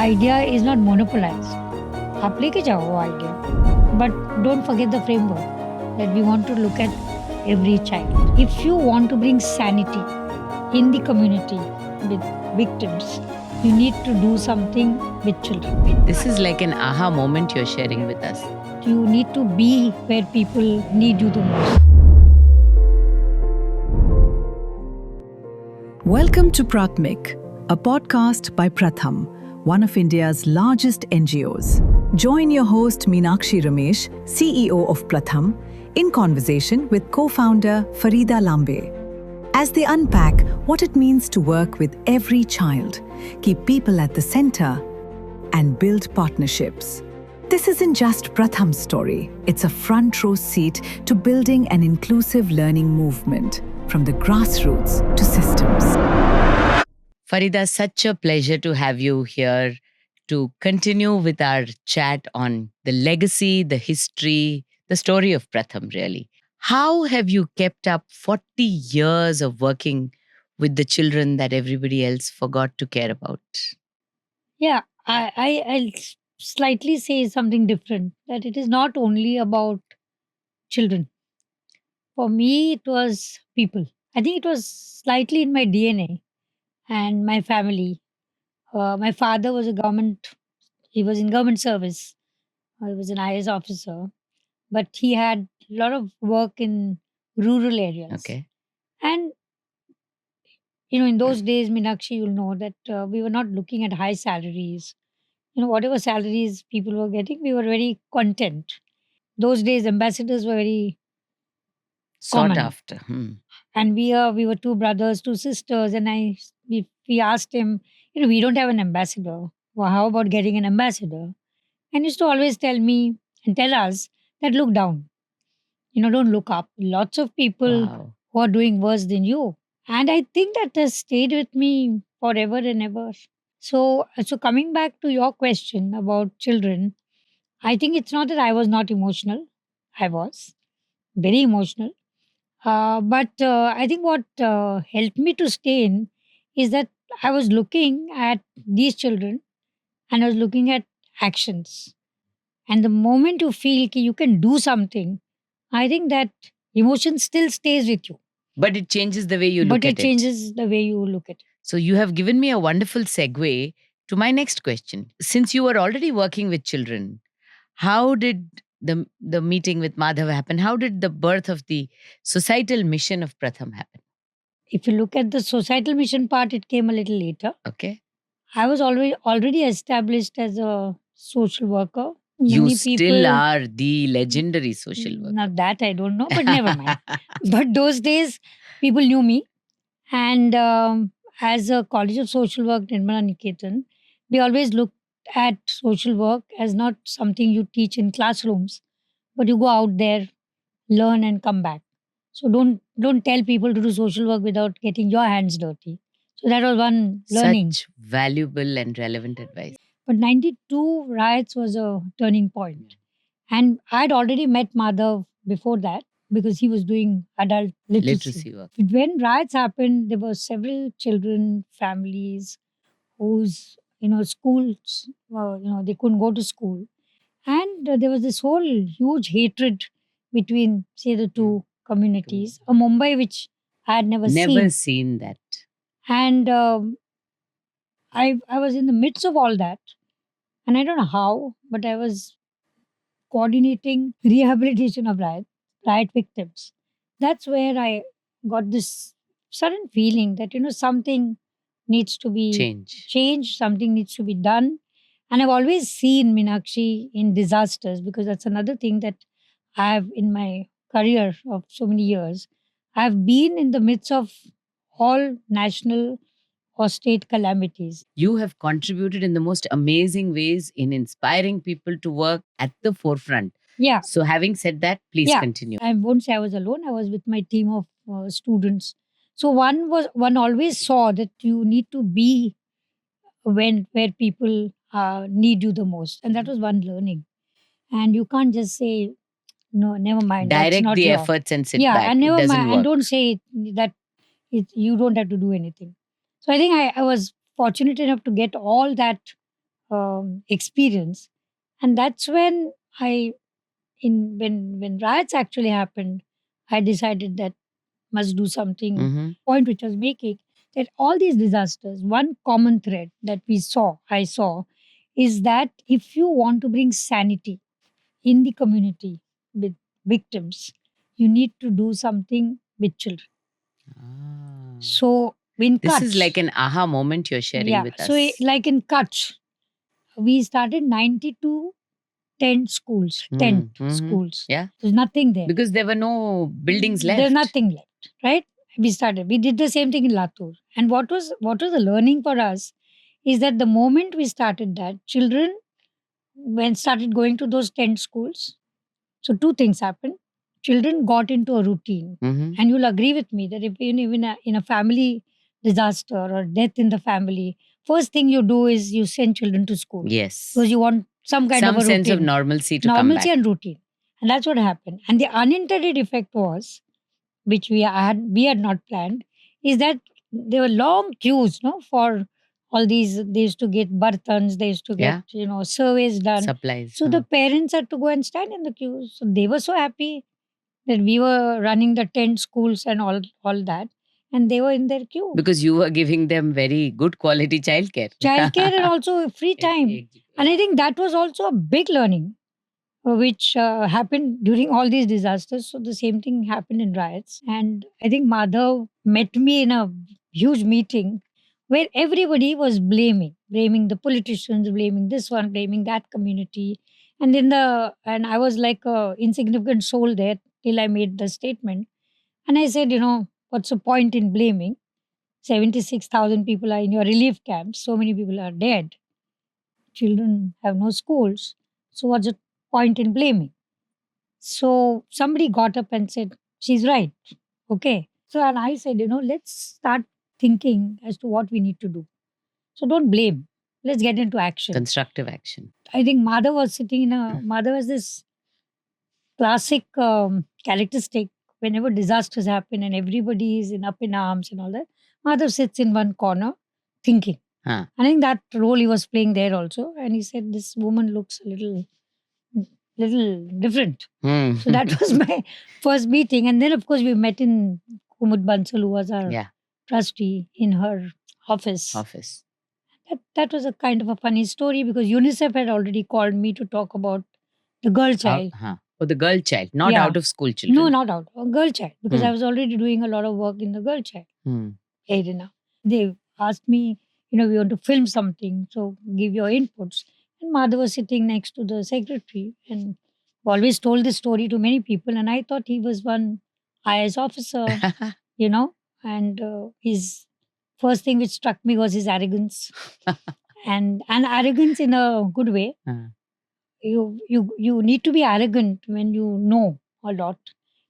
idea is not monopolized. आप लेके जाओ वो idea, but don't forget the framework that we want to look at every child. If you want to bring sanity in the community with victims, you need to do something with children. This is like an aha moment you're sharing with us. You need to be where people need you the most. Welcome to Pratmik, a podcast by Pratham, one of India's largest NGOs. Join your host Meenakshi Ramesh, CEO of Pratham, in conversation with co-founder Farida Lambe, as they unpack what it means to work with every child, keep people at the center, and build partnerships. This isn't just Pratham's story, it's a front row seat to building an inclusive learning movement, from the grassroots to systems. Farida, such a pleasure to have you here to continue with our chat on the legacy, the history, the story of Pratham, really. How have you kept up 40 years of working with the children that everybody else forgot to care about? Yeah, I'll slightly say something different, that it is not only about children. For me, it was people. I think it was slightly in my DNA and my family. My father was he was in government service. He was an IS officer, but he had a lot of work in rural areas. Okay. And, in those days, Meenakshi, you'll know that we were not looking at high salaries. Whatever salaries people were getting, we were very content. Those days, ambassadors were very Sought common. after. And we were two brothers, two sisters, and we asked him, we don't have an ambassador. Well, how about getting an ambassador? And he used to always tell me and tell us that look down. Don't look up. Lots of people Wow. who are doing worse than you. And I think that has stayed with me forever and ever. So coming back to your question about children, I think it's not that I was not emotional. I was very emotional. But I think what helped me to stay in is that I was looking at these children and I was looking at actions. And the moment you feel ki you can do something, I think that emotion still stays with you. But it changes the way you look But at it changes the way you look at it. So you have given me a wonderful segue to my next question. Since you were already working with children, how did the meeting with Madhav happen? How did the birth of the societal mission of Pratham happen? If you look at the societal mission part, it came a little later. Okay. I was already established as a social worker. You Many still people are the legendary social worker. Now that I don't know, but never mind. But those days, people knew me. And as a College of Social Work, Nirmala Niketan, we always looked at social work as not something you teach in classrooms, but you go out there, learn, and come back. So don't tell people to do social work without getting your hands dirty. So that was one learning. Such valuable and relevant advice. But 92 riots was a turning point. And I'd already met Madhav before that because he was doing adult literacy. work. When riots happened, there were several children, families whose, schools, they couldn't go to school. And there was this whole huge hatred between, say, the two communities. A Mumbai, which I had never Never seen. seen that. And I was in the midst of all that. And I don't know how, but I was coordinating rehabilitation of riot victims. That's where I got this sudden feeling that, something needs to be changed, something needs to be done. And I've always seen Meenakshi in disasters because that's another thing that I have in my career of so many years. I've been in the midst of all national or state calamities. You have contributed in the most amazing ways in inspiring people to work at the forefront. Yeah. So having said that, please continue. I won't say I was alone. I was with my team of students. So one always saw that you need to be where people need you the most, and that was one learning. And you can't just say no, never mind. that's Direct not the your-" efforts and sit Yeah, back. and It never doesn't mind, and work. don't say that you don't have to do anything. So I think I was fortunate enough to get all that experience. And that's when when riots actually happened, I decided that must do something. Mhm. Point which I was making, that all these disasters, one common thread that I saw, is that if you want to bring sanity in the community with victims, you need to do something with children. Ah. So in This is like Kutch, an aha moment you're sharing yeah. with So us. like in Kutch, we started 92 tent schools, tent Mhm. schools. Yeah, There's nothing there. because there were no buildings There's left. nothing left, right? We did the same thing in Latur. And what was the learning for us is that the moment we started that, children when started going to those tent schools, so two things happened. Children got into a routine. Mhm. And you'll agree with me that if in a family disaster or death in the family, first thing you do is you send children to school Yes. because you want some kind of Some a sense of routine, normalcy to come normalcy back. and routine. And that's what happened. And the unintended effect was, which we had not planned, is that there were long queues, no, for all these. They used to get bartans, they used to get Yeah. surveys done. Supplies. So the parents had to go and stand in the queues. So they were so happy that we were running the tent schools and all that, and they were in their queue. Because you were giving them very good quality childcare. Childcare and also free time. And I think that was also a big learning, which happened during all these disasters. So the same thing happened in riots. And I think Madhav met me in a huge meeting where everybody was blaming the politicians, blaming this one, blaming that community. And I was like a insignificant soul there till I made the statement. And I said, what's the point in blaming? 76,000 people are in your relief camps. So many people are dead. Children have no schools. So what's the point in blaming? So somebody got up and said, she's right. Okay. So, and I said, let's start thinking as to what we need to do. So don't blame. Let's get into action. Constructive action. I think Madhav has this classic characteristic whenever disasters happen and everybody is up in arms and all that. Madhav sits in one corner thinking. Huh. I think that role he was playing there also. And he said, this woman looks a little different. Hmm. So that was my first meeting. And then, of course, we met in Kumud Bansal, who was our Yeah. trustee, in her office. Office. That was a kind of a funny story because UNICEF had already called me to talk about the girl child. Oh, the girl child, not Yeah. out of school children. No, not out. A girl child. Because Hmm. I was already doing a lot of work in the girl child Hmm. arena. They asked me, we want to film something, so give your inputs. And Madhav was sitting next to the secretary and always told this story to many people. And I thought he was one IS officer, and his first thing which struck me was his arrogance. and arrogance in a good way. Uh, You need to be arrogant when you know a lot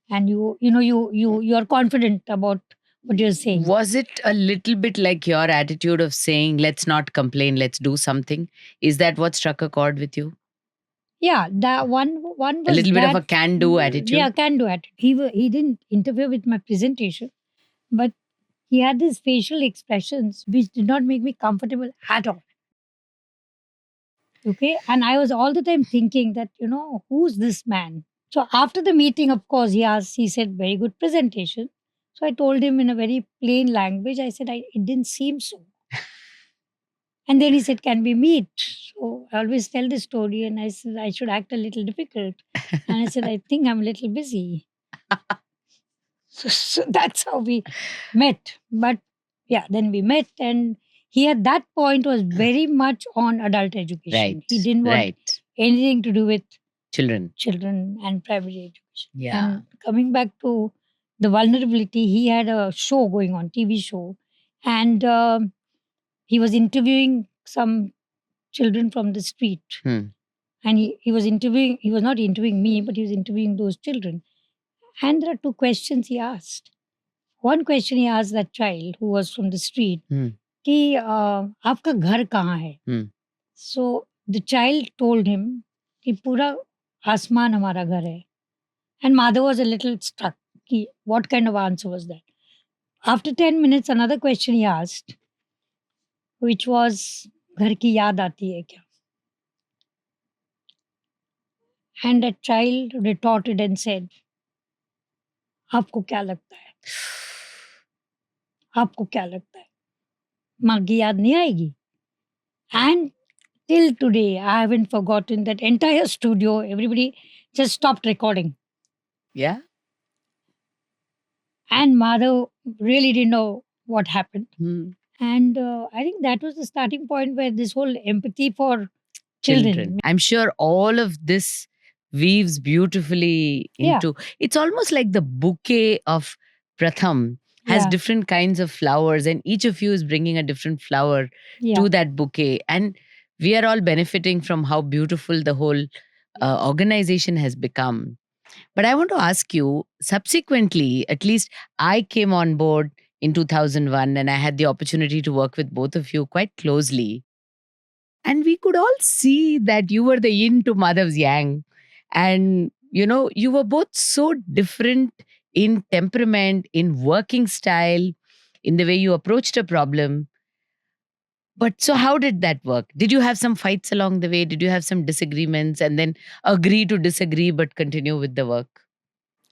and you are confident about what you're saying. Was it a little bit like your attitude of saying, let's not complain, let's do something? Is that what struck a chord with you? Yeah, that one was A little bit of that, a can do attitude? Yeah, can do attitude. He didn't interfere with my presentation, but he had these facial expressions which did not make me comfortable at all. Okay. And I was all the time thinking that, who's this man? So after the meeting, of course, he said, very good presentation. So I told him in a very plain language, I said, it didn't seem so. And then he said, can we meet? So I always tell this story and I said, I should act a little difficult. And I said, I think I'm a little busy. So that's how we met. But yeah, then we met and he at that point was very much on adult education. Right. He didn't want Right. anything to do with Children. and primary education. Yeah. And coming back to the vulnerability, he had a show going on, TV show, and he was interviewing some children from the street. Hmm. And he was not interviewing me, but he was interviewing those children. And there are two questions he asked. One question he asked that child who was from the street, Hmm. कि आपका घर कहाँ है? Hmm. So the child told him कि पूरा आसमान हमारा घर है. And Madhav was a little struck. What kind of answer was that? After 10 minutes, another question he asked, which was, घर की याद आती है क्या? And that child retorted and said, आपको क्या लगता है? आपको क्या लगता है? माँ की याद नहीं आएगी? And till today, I haven't forgotten that entire studio. Everybody just stopped recording. Yeah. And Madhav really didn't know what happened. Hmm. And I think that was the starting point where this whole empathy for children. I'm sure all of this weaves beautifully Yeah. into it's almost like the bouquet of Pratham has Yeah. different kinds of flowers, and each of you is bringing a different flower Yeah. to that bouquet. And we are all benefiting from how beautiful the whole organization has become. But I want to ask you subsequently, at least I came on board in 2001 and I had the opportunity to work with both of you quite closely. And we could all see that you were the yin to Madhav's yang. And, you were both so different in temperament, in working style, in the way you approached a problem. But so, how did that work? Did you have some fights along the way? Did you have some disagreements and then agree to disagree but continue with the work?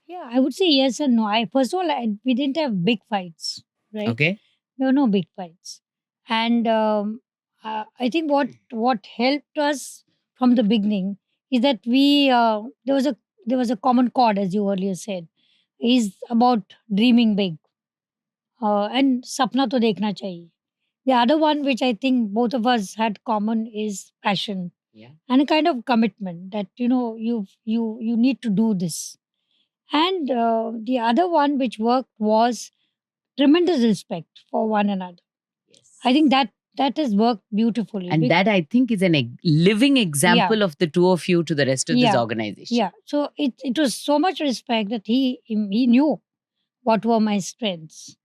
Yeah, I would say yes and no. First of all, we didn't have big fights, right? Okay. There were no big fights. And I think what helped us from the beginning is that we there was a common chord, as you earlier said, is about dreaming big and sapna to dekhna chahiye. The other one, which I think both of us had common, is passion. Yeah. And a kind of commitment that you need to do this. And the other one which worked was tremendous respect for one another. Yes. I think that has worked beautifully. And that I think is a living example Yeah. of the two of you to the rest of this Yeah. organization. Yeah. So it was so much respect that he knew what were my strengths,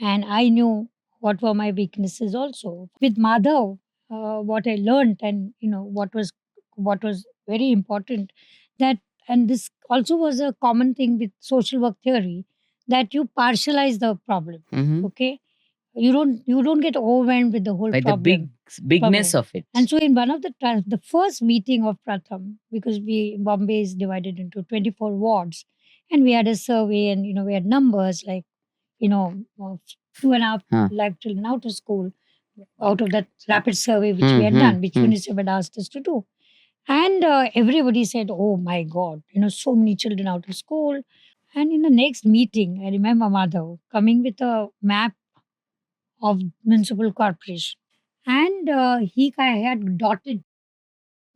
and I knew what were my weaknesses also. With Madhav, what I learned, and what was very important, that and this also was a common thing with social work theory, that you partialize the problem. Mhm. Okay, you don't get overwhelmed with the whole By the problem. bigness problem. of it. And so in one of the first meeting of Pratham, because Bombay is divided into 24 wards, and we had a survey, and we had numbers like, of 2.5 Huh. lakh children out of school, out of that rapid survey which we had done, which UNICEF had asked us to do. And everybody said, oh my God, so many children out of school. And in the next meeting, I remember Madhav coming with a map of municipal corporation. And he had dotted,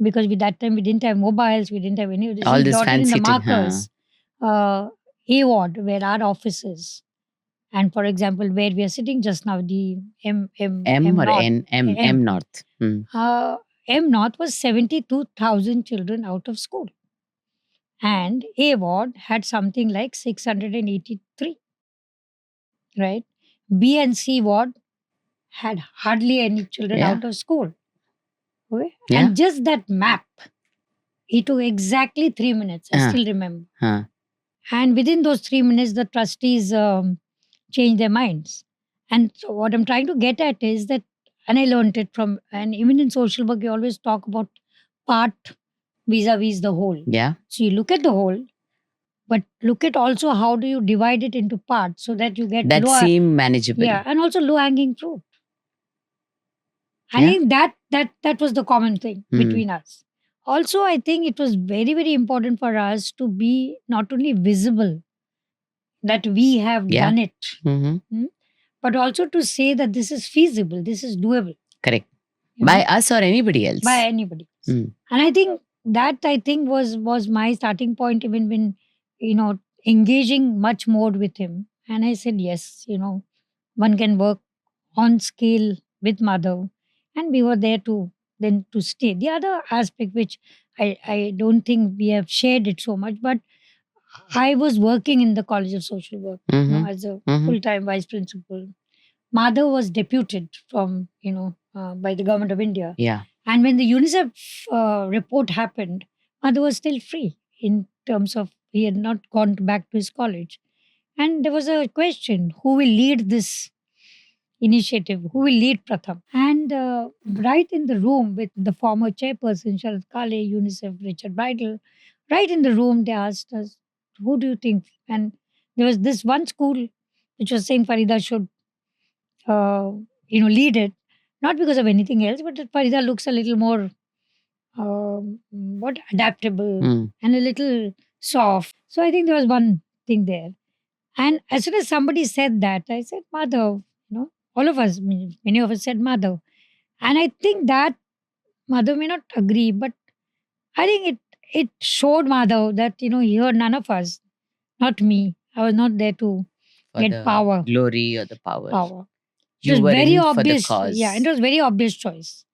because with that time we didn't have mobiles, we didn't have any of this. All He this dotted in fancy the thing, huh? markers, A ward, where our office is. And for example, where we are sitting just now, the M or North. N? M North. M North was 72,000 children out of school. And A ward had something like 683, right? B and C ward had hardly any children Yeah. out of school. Okay? Yeah. And just that map, it took exactly 3 minutes. I still remember. Huh. And within those 3 minutes, the trustees changed their minds. And so what I'm trying to get at is that, and I learned it from, and even in social work, you always talk about part vis-a-vis the whole. Yeah. So you look at the whole, but look at also how do you divide it into parts so that you get That seem manageable. yeah, and also low hanging fruit. I Yeah. think that was the common thing between us. Also, I think it was very, very important for us to be not only visible that we have Yeah. done it, Mhm. but also to say that this is feasible, this is doable. Correct. you By know, us or anybody else. by anybody. Mm. And I think that was my starting point, even when engaging much more with him. And I said, yes, one can work on scale with Madhav, and we were there to stay. The other aspect, which I don't think we have shared it so much, but I was working in the College of Social Work, Mhm. as a Mhm. full-time vice principal. Madhav was deputed from, by the government of India. Yeah. And when the UNICEF report happened, Madhav was still free in terms of he had not gone back to his college. And there was a question, who will lead this initiative, who will lead Pratham? And And right in the room with the former chairperson, Sharad Kale, UNICEF, Richard Bridle, right in the room, they asked us, who do you think? And there was this one school which was saying Farida should, uh, lead it, not because of anything else, but that Farida looks a little more, what, adaptable Hmm. and a little soft. So I think there was one thing there. And as soon as somebody said that, I said, Madhav, all of us, many of us said Madhav. And I think that Madhav may not agree, but I think it showed Madhav that, here none of us, not me, I was not there to For get the power. glory or the power. Power. It You was were very in for the obvious. cause. Yeah, it was very obvious choice.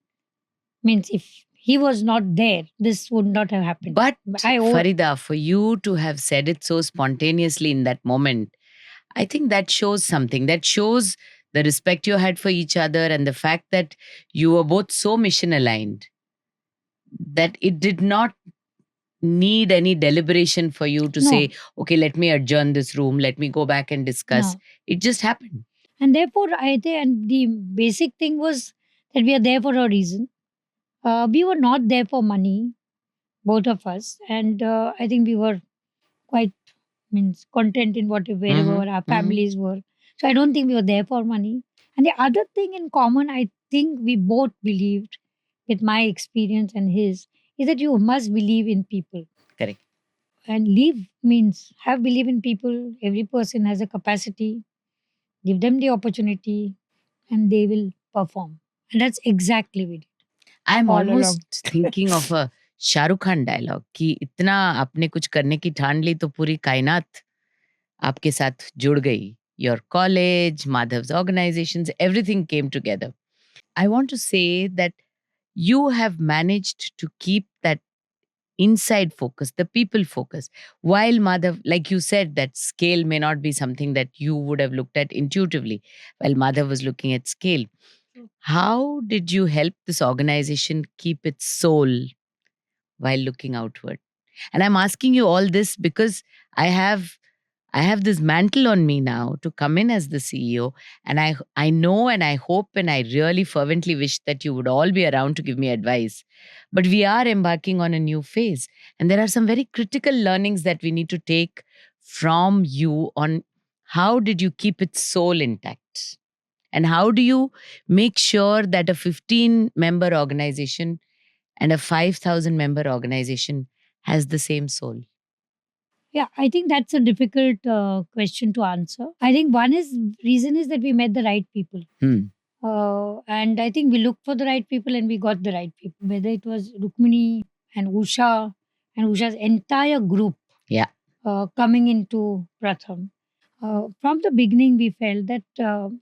Means if he was not there, this would not have happened. But I owe Farida, for you to have said it so spontaneously in that moment, I think that shows something. That shows the respect you had for each other and the fact that you were both so mission aligned that it did not need any deliberation for you to no, say, okay, let me adjourn this room, let me go back and discuss. no. It just happened. And therefore, I think, and the basic thing was that we are there for a reason. We were not there for money, both of us, and I think we were quite content in wherever Mhm, our mhm. families were. So I don't think we were there for money. And the other thing in common, I think we both believed, with my experience and his, is that you must believe in people. Correct. And leave means have believe in people. Every person has a capacity. Give them the opportunity, and they will perform. And that's exactly we did I'm all along. almost thinking of a Shahrukh Khan dialogue कि इतना आपने कुछ करने की ठान ली तो पूरी कायनात आपके साथ जुड़ गई. Your college, Madhav's organizations, everything came together. I want to say that you have managed to keep that inside focus, the people focus. While Madhav, like you said, that scale may not be something that you would have looked at intuitively, while Madhav was looking at scale. True. How did you help this organization keep its soul while looking outward? And I'm asking you all this because I have I have this mantle on me now to come in as the CEO. And I know and I hope and I really fervently wish that you would all be around to give me advice. But we are embarking on a new phase. And there are some very critical learnings that we need to take from you on how did you keep its soul intact? And how do you make sure that a 15-member organization and a 5,000-member organization has the same soul? Yeah, I think that's a difficult question to answer. I think one reason is that we met the right people. Hmm. And I think we looked for the right people and we got the right people. Whether it was Rukmini and Usha and Usha's entire group Yeah. coming into Pratham. From the beginning, we felt that,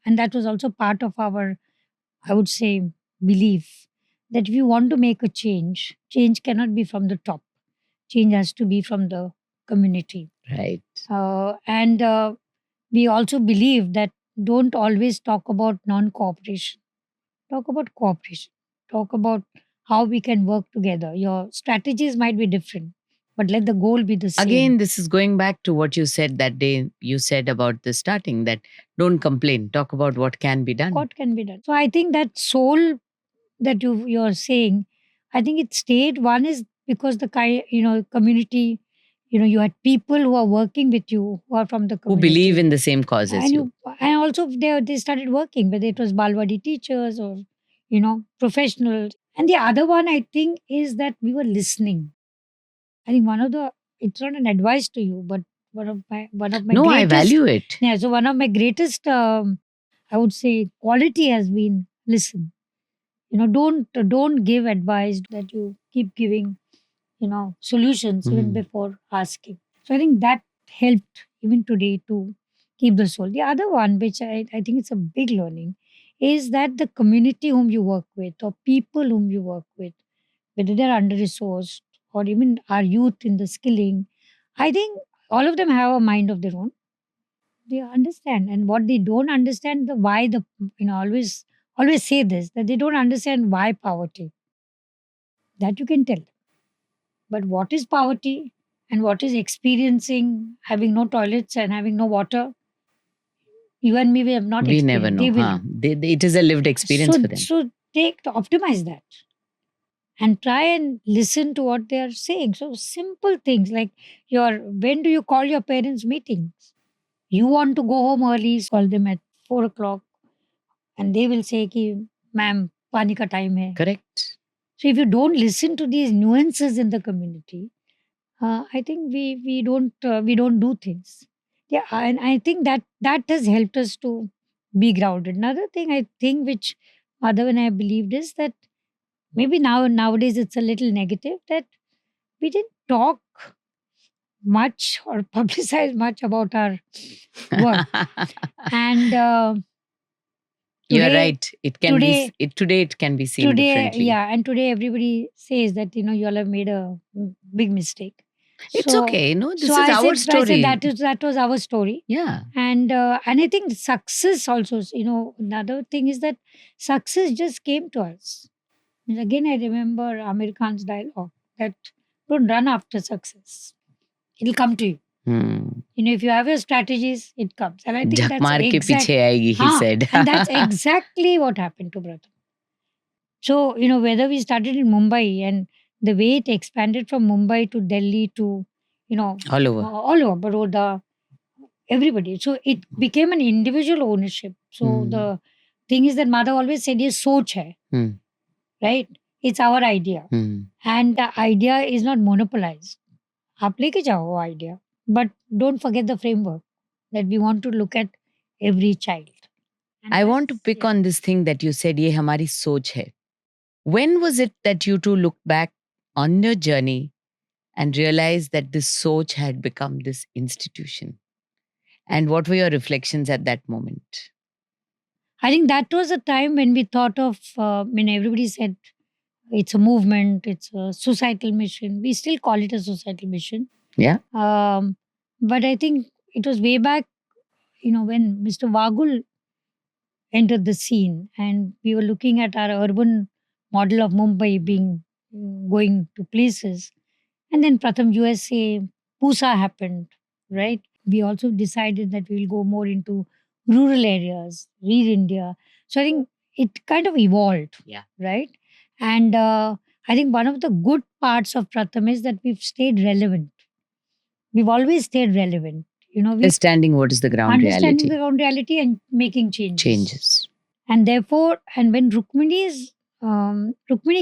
and that was also part of our, I would say, belief that if you want to make a change, change cannot be from the top. Change has to be from the community. Right. And we also believe that don't always talk about non cooperation, talk about cooperation, talk about how we can work together. Your strategies might be different, but let the goal be the same. Again, this is going back to what you said that day. You said about the starting that don't complain, talk about what can be done. What can be done? So I think that soul that you're saying, I think it stayed. One is because the community, you had people who are working with you who are from the Who community. believe in the same cause as and you. and also they started working, whether it was Balwadi teachers or professionals. And the other one I think is that we were listening. I think it's not an advice to you, but one of my No, I greatest value it. yeah, so one of my greatest I would say quality has been listen. Don't give advice that you keep giving solutions even Mm. before asking. So I think that helped even today to keep the soul. The other one, which I think it's a big learning, is that the community whom you work with or people whom you work with, whether they're under resourced or even our youth in the skilling, I think all of them have a mind of their own. They understand, and what they don't understand, the why the always say this, that they don't understand why poverty. That you can tell. But what is poverty and what is experiencing having no toilets and having no water? You and me, we have not We never experienced. know. They will Huh? know. It is a lived experience So, for them. so optimize that and try and listen to what they are saying. So simple things like when do you call your parents meetings? You want to go home early, so call them at 4 o'clock, and they will say ki, ma'am, pani ka time hai. Correct. So if you don't listen to these nuances in the community, I think we don't do things. Yeah, and I think that has helped us to be grounded. Another thing I think which Madhav and I believed is that maybe nowadays it's a little negative that we didn't talk much or publicize much about our work. And You're today right. It can be today today it can be seen today differently. yeah, and today everybody says that you all have made a big mistake. It's So okay. No, this so is our I said story. that was our story. Yeah. And I think success also, another thing is that success just came to us. And again, I remember Amir Khan's dialogue that don't run after success, it'll come to you. Hmm. If you have your strategies, it comes. And I think Jhak that's maar ke piche aayegi, he said. and that's exactly what happened to Pratham. So, whether we started in Mumbai and the way it expanded from Mumbai to Delhi to, All over. all over Baroda, everybody. So it became an individual ownership. So Hmm. the thing is that mother always said, "Ye soch hai," Hmm. right? It's our idea. Hmm. And the idea is not monopolized. आप लेके जाओ वो idea. But don't forget the framework that we want to look at every child. And I want to that's- pick yeah. on this thing that you said, ye hamari soch hai. When was it that you two looked back on your journey and realized that this soch had become this institution? And what were your reflections at that moment? I think that was a time when we thought of, everybody said it's a movement, it's a societal mission. We still call it a societal mission. Yeah. But I think it was way back, when Mr. Vagul entered the scene and we were looking at our urban model of Mumbai being going to places. And then Pratham USA, Pusa happened, right? We also decided that we'll go more into rural areas, Read India. So I think it kind of evolved, Yeah. right? And I think one of the good parts of Pratham is that we've stayed relevant. We've always stayed relevant. We Understanding what is the ground understanding reality. the ground reality and making changes. Changes. And therefore, and when Rukmini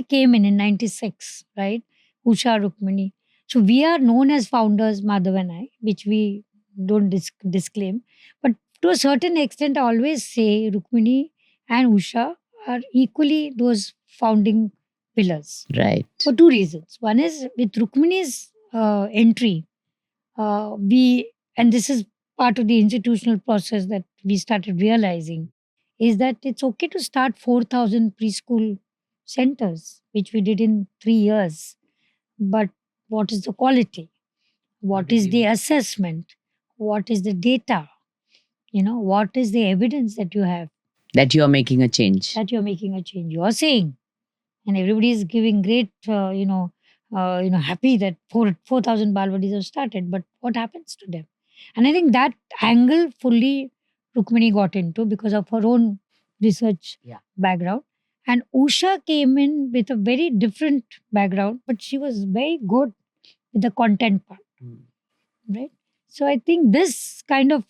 came in 96, right? Usha Rukmini. So we are known as founders, Madhav and I, which we don't disclaim. But to a certain extent, I always say Rukmini and Usha are equally those founding pillars Right. for two reasons. One is with Rukmini's entry, and this is part of the institutional process that we started realizing, is that it's okay to start 4,000 preschool centers, which we did in 3 years. But what is the quality? What is the assessment? What is the data? What is the evidence that you have That you are making a change. that you're making a change? You are saying, and everybody is giving great, happy that 4,000 Balwadis have started. But what happens to them? And I think that angle fully Rukmini got into because of her own research Yeah. background. And Usha came in with a very different background, but she was very good with the content part, right? So I think this kind of,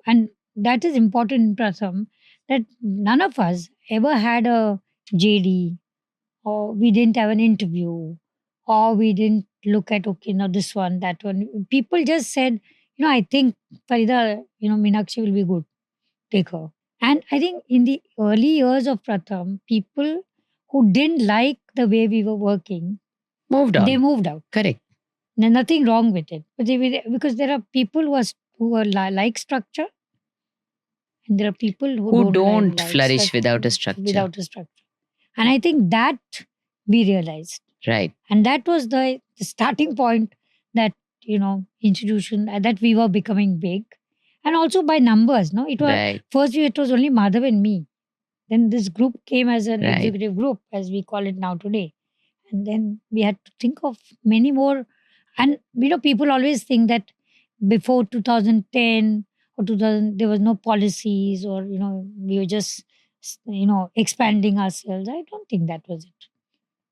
and that is important in Pratham, that none of us ever had a JD, or we didn't have an interview, or we didn't look at, okay, now this one, that one. People just said, I think Farida, Meenakshi will be good. Take her. And I think in the early years of Pratham, people who didn't like the way we were working, Moved on. they moved out. Correct. There's nothing wrong with it. But because there are people who like structure, and there are people who don't like flourish structure without a structure. Without a structure. And I think that we realized. Right. And that was the starting point that, institution, that we were becoming big. And also by numbers, no? It was Right. first it was only Madhav and me. Then this group came as an Right. executive group, as we call it now today. And then we had to think of many more. And people always think that before 2010 or 2000, there was no policies, or we were just expanding ourselves. I don't think that was it.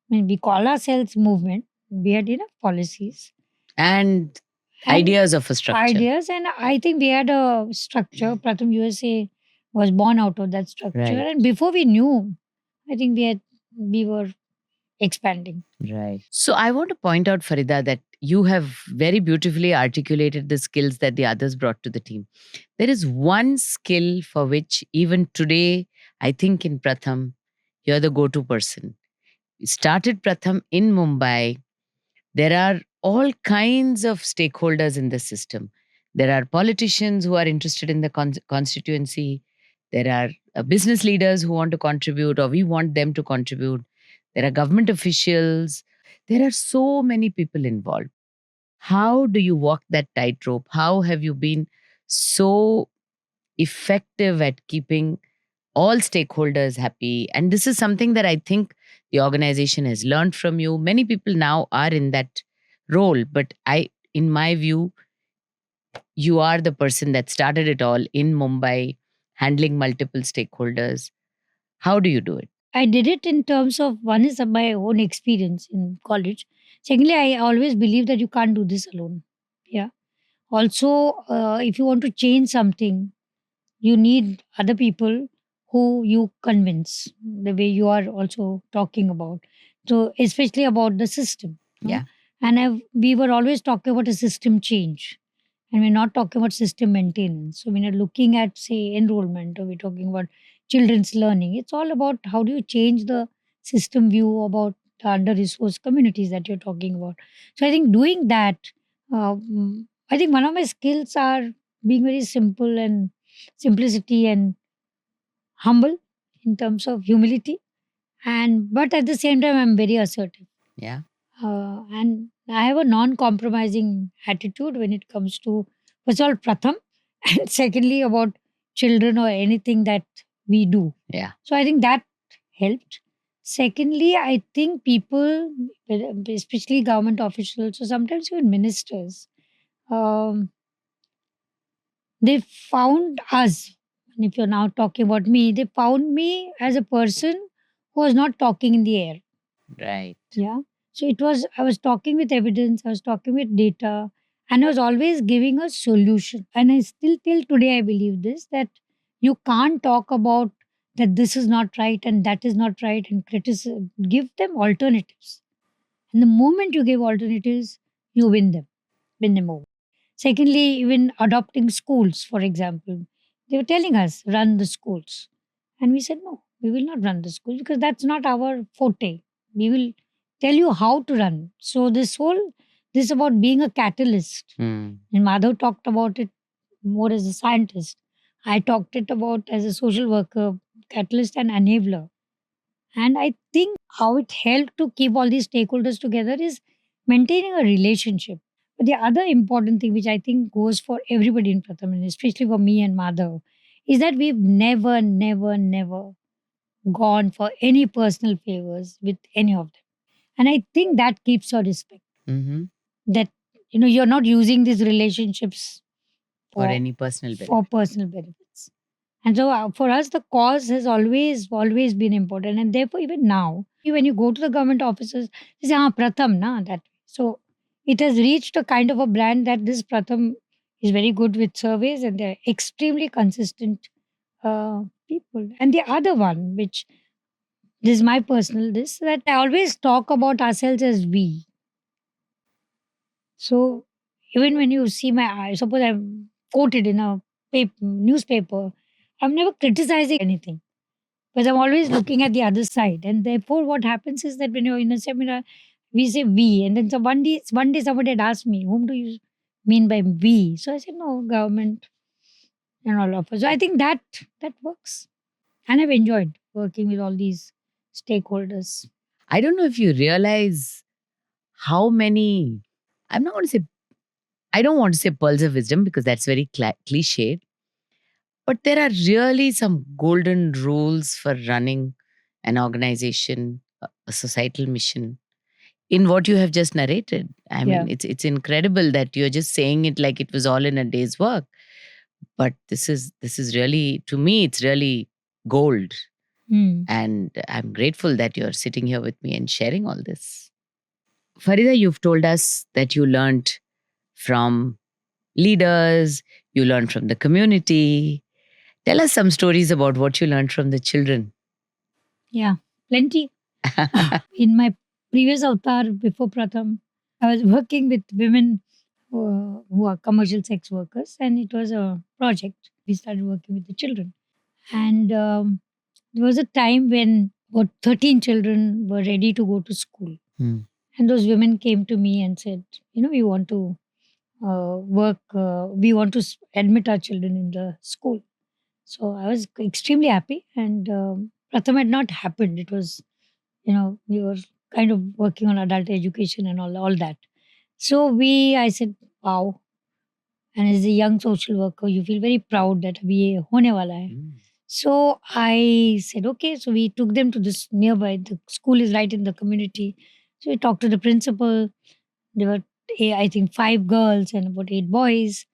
I mean, we call ourselves movement. We had enough policies And and ideas of a structure. ideas, and I think we had a structure. Pratham USA was born out of that structure, Right. and before we knew, I think we were expanding. Right. So I want to point out, Farida, that you have very beautifully articulated the skills that the others brought to the team. There is one skill for which, even today, I think in Pratham, you're the go to person. You started Pratham in Mumbai. There are all kinds of stakeholders in the system. There are politicians who are interested in the constituency. There are business leaders who want to contribute, or we want them to contribute. There are government officials. There are so many people involved. How do you walk that tightrope? How have you been so effective at keeping all stakeholders happy? And this is something that I think the organization has learned from you. Many people now are in that role, but in my view, you are the person that started it all in Mumbai, handling multiple stakeholders. How do you do it? I did it in terms of one is my own experience in college. Secondly, I always believe that you can't do this alone. Yeah. Also, if you want to change something, you need other people who you convince the way you are also talking about. So, especially about the system. Yeah. And we were always talking about a system change. And we're not talking about system maintenance. So when you're looking at, say, enrollment, or we're talking about children's learning, it's all about how do you change the system view about the under-resourced communities that you're talking about. So I think doing that, I think one of my skills are being very simple and simplicity and humble in terms of humility. And but at the same time, I'm very assertive. Yeah. And I have a non-compromising attitude when it comes to, first of all, Pratham, and secondly, about children or anything that we do. Yeah. So I think that helped. Secondly, I think people, especially government officials, or sometimes even ministers, um, they found us. And if you're now talking about me, they found me as a person who was not talking in the air. Right. Yeah. So it was, I was talking with evidence, I was talking with data, and I was always giving a solution. And I still, till today, I believe this that you can't talk about that this is not right and that is not right and criticize, give them alternatives. And the moment you give alternatives, you win them over. Secondly, even adopting schools, for example, they were telling us, run the schools. And we said, no, we will not run the schools because that's not our forte. We will tell you how to run. So this is about being a catalyst. Mm. And Madhav talked about it more as a scientist. I talked it about as a social worker, catalyst and enabler. And I think how it helped to keep all these stakeholders together is maintaining a relationship. But the other important thing, which I think goes for everybody in Pratham, and especially for me and Madhav, is that we've never gone for any personal favors with any of them. And I think that keeps our respect. Mm-hmm. That you're not using these relationships For for any personal benefit. for personal benefits. And so for us, the cause has always been important. And therefore, even now, when you go to the government offices, they say, Pratham, na, that way. So it has reached a kind of a brand that this Pratham is very good with surveys and they're extremely consistent people. And the other one, which this is my personal, this that I always talk about ourselves as we. So even when you see my eyes, suppose I'm quoted in a newspaper, I'm never criticizing anything because I'm always looking at the other side. And therefore, what happens is that when you're in a seminar, we say we, and then one day somebody had asked me, "Whom do you mean by we?" So I said, "No, government and all of us." So I think that works, and I've enjoyed working with all these stakeholders. I don't know if you realize how many, I'm not going to say, I don't want to say pearls of wisdom because that's very cliched, but there are really some golden rules for running an organization, a societal mission in what you have just narrated. I mean, it's incredible that you're just saying it like it was all in a day's work. But this is really, to me, it's really gold. Hmm. And I'm grateful that you're sitting here with me and sharing all this. Farida, you've told us that you learned from leaders, you learned from the community. Tell us some stories about what you learned from the children. Yeah, plenty. In my previous avatar before Pratham, I was working with women who are commercial sex workers, and it was a project. We started working with the children. And there was a time when about 13 children were ready to go to school. Hmm. And those women came to me and said, we want to we want to admit our children in the school. So I was extremely happy. And Pratham had not happened. It was, we were kind of working on adult education and all that. So I said, wow. And as a young social worker, you feel very proud that we hone wala hai. Hmm. So I said, okay. So we took them to this nearby. The school is right in the community. So we talked to the principal. There were, I think, 5 girls and about 8 boys,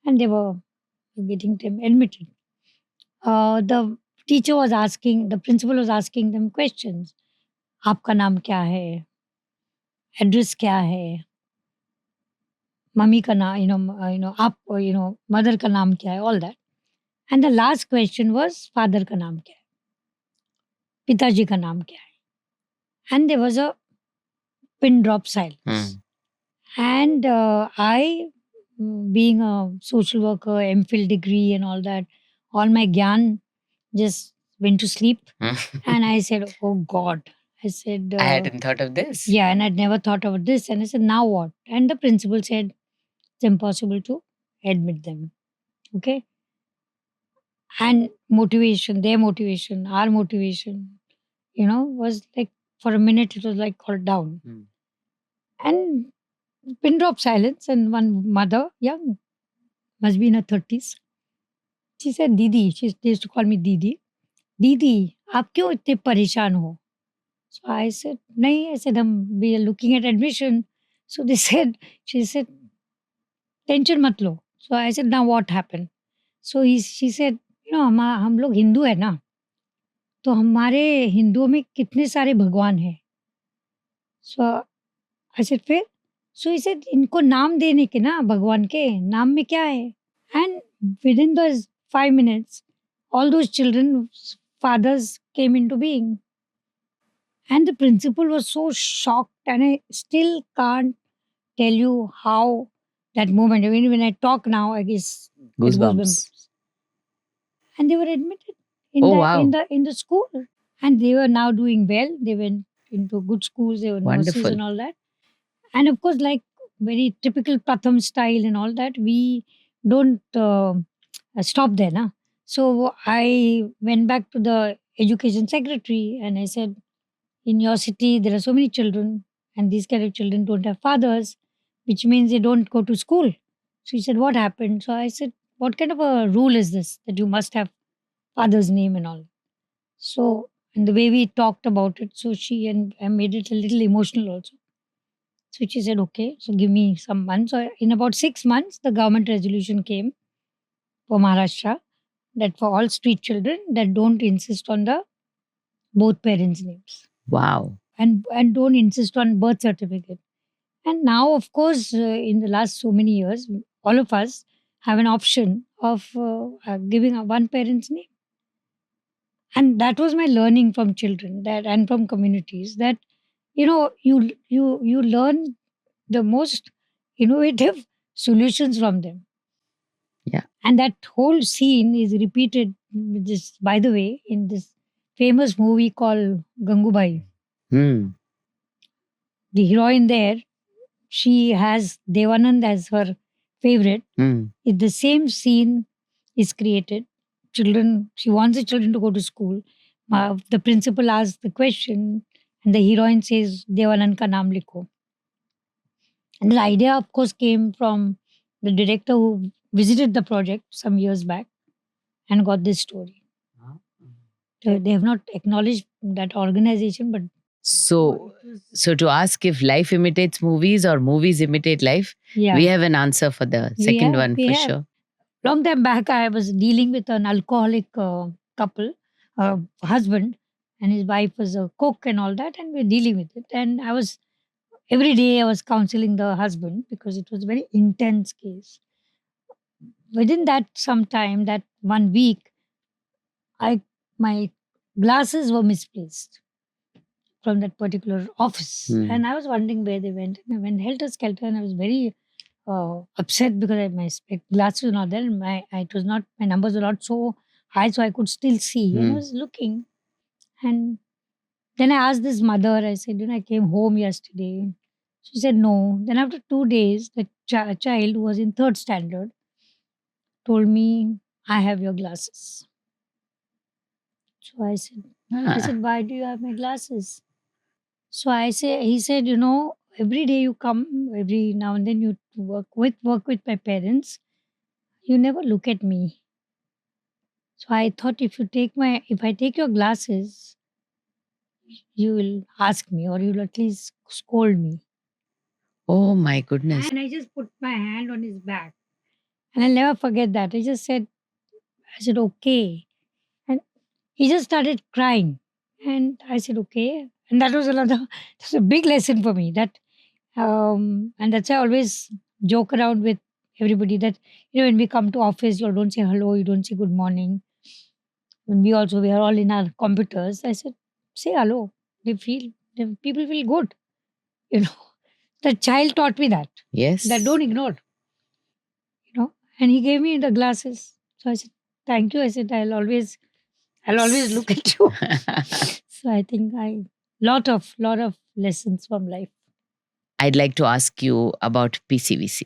and they were getting them admitted. The teacher was asking, the principal was asking them questions. आपका नाम क्या है? Address क्या है? Mummy का नाम, आप, mother का नाम क्या है? All that. And the last question was, father का नाम क्या है? पिताजी का नाम क्या है? And there was a pin drop silence. Hmm. And I, being a social worker, MPhil degree and all that, all my gyan just went to sleep. And I said, oh God. I said, I hadn't thought of this. yeah, and I'd never thought about this. And I said, now what? And the principal said, it's impossible to admit them. Okay. And motivation, their motivation, our motivation, was like, for a minute, it was like called down. Hmm. And pin drop silence. And one mother, young, must be in her 30s, she said, Didi, they used to call me Didi. Didi, आप क्यों इतने परेशान हो? So I said, nahi, I said, we are looking at admission. So they said, she said, tension mat lo. So I said, now what happened? So she said, हम लोग हिंदू है ना, तो हमारे हिंदुओं में कितने सारे भगवान हैं. So I said, फिर? So he said, इनको नाम देने के ना भगवान के, नाम में क्या है? And within those 5 minutes, all those children's fathers came into being. And the principal was so shocked, and I still can't tell you how that moment. I mean, when I talk now, I guess get Goosebumps. And they were admitted in Oh, the wow. in the school, and they were now doing well. They went into good schools. They were nurses Wonderful. and all that. And of course, like very typical Pratham style and all that, we don't stop there, na. So I went back to the education secretary and I said, in your city, there are so many children, and these kind of children don't have fathers, which means they don't go to school. So he said, what happened? So I said, what kind of a rule is this that you must have father's name and all? So, and the way we talked about it, so she and I made it a little emotional also. So she said, okay, so give me some months. So in about 6 months, the government resolution came for Maharashtra that for all street children that don't insist on the both parents' names. Wow. And don't insist on birth certificate. And now, of course, in the last so many years, all of us have an option of giving a one parent's name. And that was my learning from children that and from communities that you learn the most innovative solutions from them. Yeah. And that whole scene is repeated this, by the way, in this famous movie called Gangubai. Hmm. The heroine there, she has Devanand as her favorite. Hmm. If the same scene is created, children, she wants the children to go to school. The principal asks the question, and the heroine says, Devanand ka naam likho. And the idea, of course, came from the director who visited the project some years back and got this story. They have not acknowledged that organization, but So, to ask if life imitates movies or movies imitate life, yeah. we have an answer for the second one we for have. sure. Long time back, I was dealing with an alcoholic couple, husband, and his wife was a cook and all that, and we're dealing with it. And every day I was counseling the husband because it was a very intense case. Within that some time, that 1 week, I my glasses were misplaced from that particular office. And I was wondering where they went. And I went helter skelter, and I was very upset because my glasses were not there. And my numbers were not so high, so I could still see. And I was looking. And then I asked this mother, I said, I came home yesterday. She said, no. Then after 2 days, the child who was in third standard told me, I have your glasses. So I said, why do you have my glasses? So he said, every day you come, every now and then you work with my parents, you never look at me. So I thought if I take your glasses, you will ask me or you'll at least scold me. Oh my goodness. And I just put my hand on his back. And I'll never forget that. I said, okay. And he just started crying. And I said, okay. And that's a big lesson for me. And that's why I always joke around with everybody that, when we come to office, you don't say hello, you don't say good morning. When we are all in our computers, I said, say hello. People feel good. You know, the child taught me that Yes. don't ignore. And he gave me the glasses. So I said, thank you. I said, I'll always look at you. So I think lot of lessons from life. I'd like to ask you about PCVC,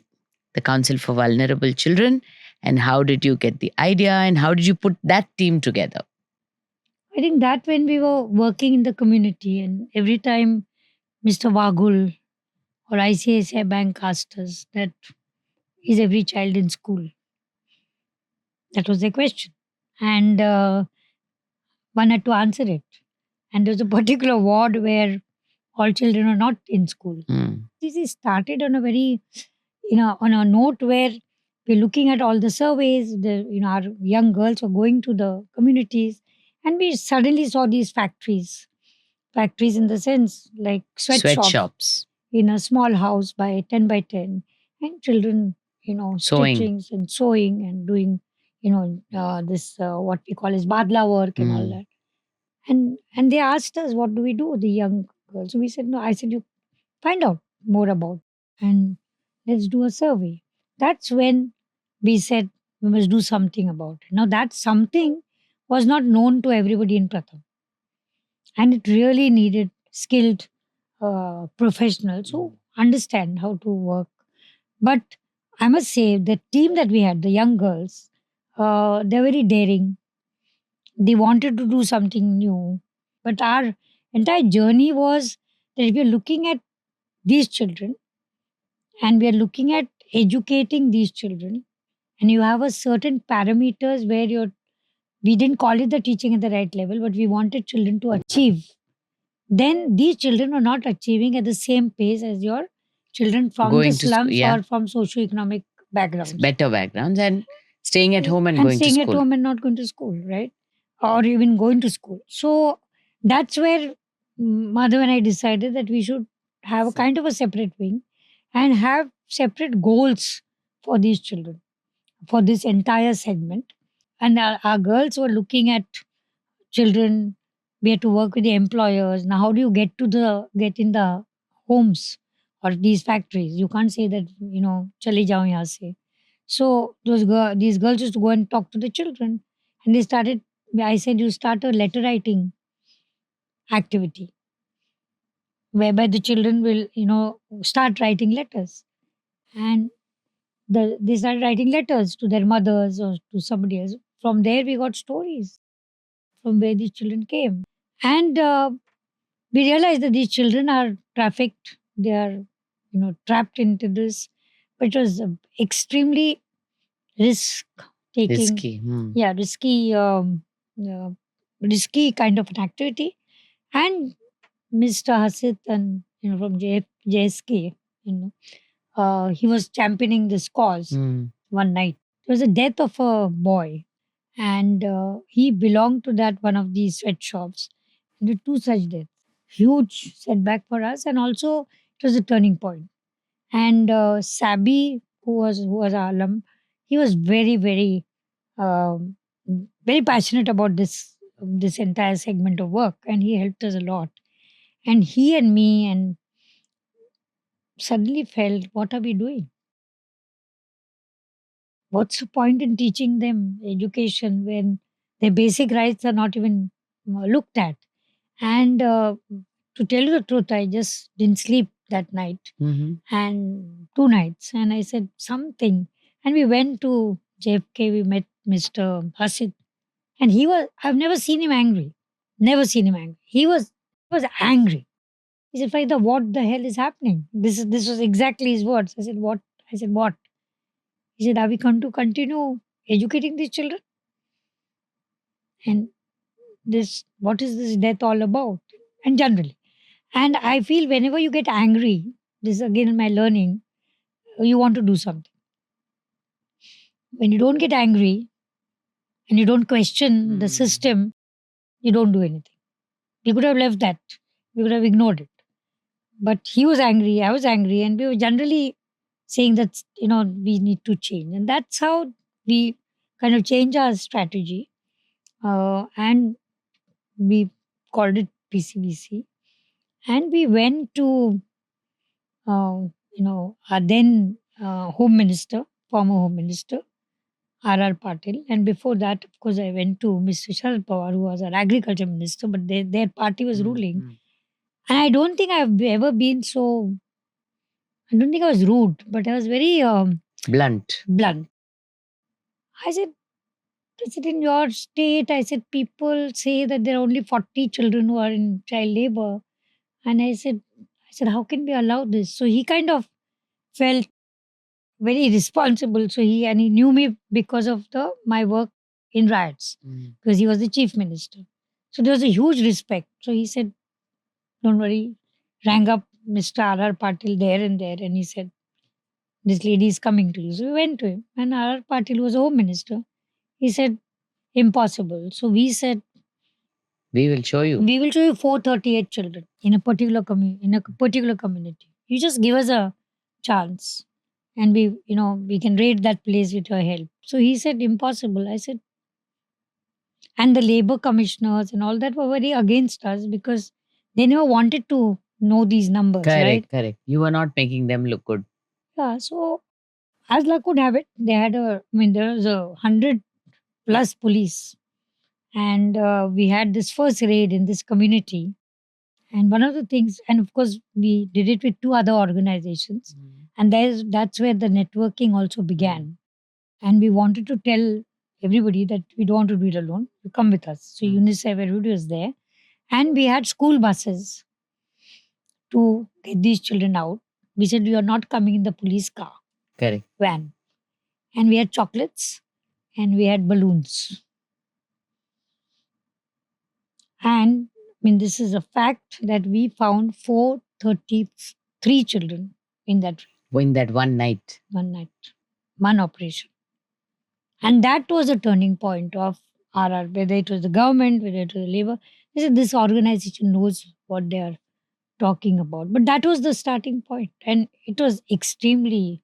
the Council for Vulnerable Children, and how did you get the idea and how did you put that team together? I think that when we were working in the community, and every time Mr. Wagul or ICICI Bank asked us that, is every child in school? That was their question. And one had to answer it. And there was a particular ward where all children are not in school. This is started on a very, on a note where we're looking at all the surveys, our young girls were going to the communities, and we suddenly saw these factories in the sense like Sweatshops. in a small house by 10 by 10, and children, Sewing. stitching and sewing and doing, this what we call as badla work and all that. And they asked us, what do we do, the young girls? So we said, no. I said, you find out more about and let's do a survey. That's when we said we must do something about it. Now that something was not known to everybody in Pratham, and it really needed skilled professionals who understand how to work. But I must say the team that we had, the young girls, they're very daring. They wanted to do something new. But our entire journey was that if you're looking at these children and we are looking at educating these children, and you have a certain parameters where we didn't call it the teaching at the right level, but we wanted children to achieve, then these children are not achieving at the same pace as your children from Going the to school, slums yeah. or from socioeconomic backgrounds. Better backgrounds and staying at home and going to staying at school. home and not going to school, right? Or even going to school. So that's where Madhav and I decided that we should have a kind of a separate wing and have separate goals for these children, for this entire segment. And our girls were looking at children. We had to work with the employers. Now, how do you get in the homes or these factories? You can't say that, chale jao yahan se. So these girls used to go and talk to the children, and they started. I said, you start a letter writing activity whereby the children will, start writing letters, and they started writing letters to their mothers or to somebody else. From there, we got stories from where these children came, and we realized that these children are trafficked. They are, trapped into this, which was extremely risk taking. Risky. Yeah, uh, risky kind of an activity. And Mr. Hasit and from JSK, he was championing this cause. One night there was a death of a boy, and he belonged to that one of these sweatshops. And the two such deaths. Huge setback for us, and also it was a turning point. And Sabi, who was our alum, he was um, very passionate about this entire segment of work, and he helped us a lot. And he and me and suddenly felt, what are we doing? What's the point in teaching them education when their basic rights are not even looked at? And to tell you the truth, I just didn't sleep that night Mhm. and 2 nights. And I said something. And we went to JFK, we met Mr. Hasid. And I've never seen him angry. Never seen him angry. He was angry. He said, Faida, what the hell is happening? This was exactly his words. I said, what? I said, what? He said, are we going to continue educating these children? And what is this death all about? And generally. And I feel whenever you get angry, this is again my learning, you want to do something. When you don't get angry and you don't question the system, you don't do anything. We could have left that. We could have ignored it. But he was angry, I was angry, and we were generally saying that, we need to change. And that's how we kind of change our strategy. And we called it PCBC. And we went to, our then Home Minister, former Home Minister, R.R. Patil. And before that, of course, I went to Mr. Sharad Pawar, who was our Agriculture Minister, but their party was ruling. And I don't think I've ever been so, I don't think I was rude, but I was very Blunt. blunt. I said, in your state, I said, people say that there are only 40 children who are in child labor. And I said, how can we allow this? So he kind of felt very responsible. So he knew me because of my work in riots, because he was the chief minister. So there was a huge respect. So he said, don't worry, rang up Mr. R.R. Patil there and there, and he said, this lady is coming to you. So we went to him, and R.R. Patil was a home minister. He said, impossible. So we said, We will show you. we will show you 438 children in a particular community. You just give us a chance, and we can raid that place with your help. So he said, impossible. I said, and the labor commissioners and all that were very against us because they never wanted to know these numbers, right? Correct. You were not making them look good. Yeah. So as luck would have it, there was 100+ police, and we had this first raid in this community. And one of the things, and of course, we did it with two other organizations, and that's where the networking also began. And we wanted to tell everybody that we don't want to do it alone. You come with us. So UNICEF, everybody was there, and we had school buses to get these children out. We said, you are not coming in the police car Correct. van, and we had chocolates and we had balloons. And this is a fact that we found 433 children in that one night. one night, one operation. And that was a turning point of RR, whether it was the government, whether it was the labor. This organization knows what they are talking about. But that was the starting point. And it was extremely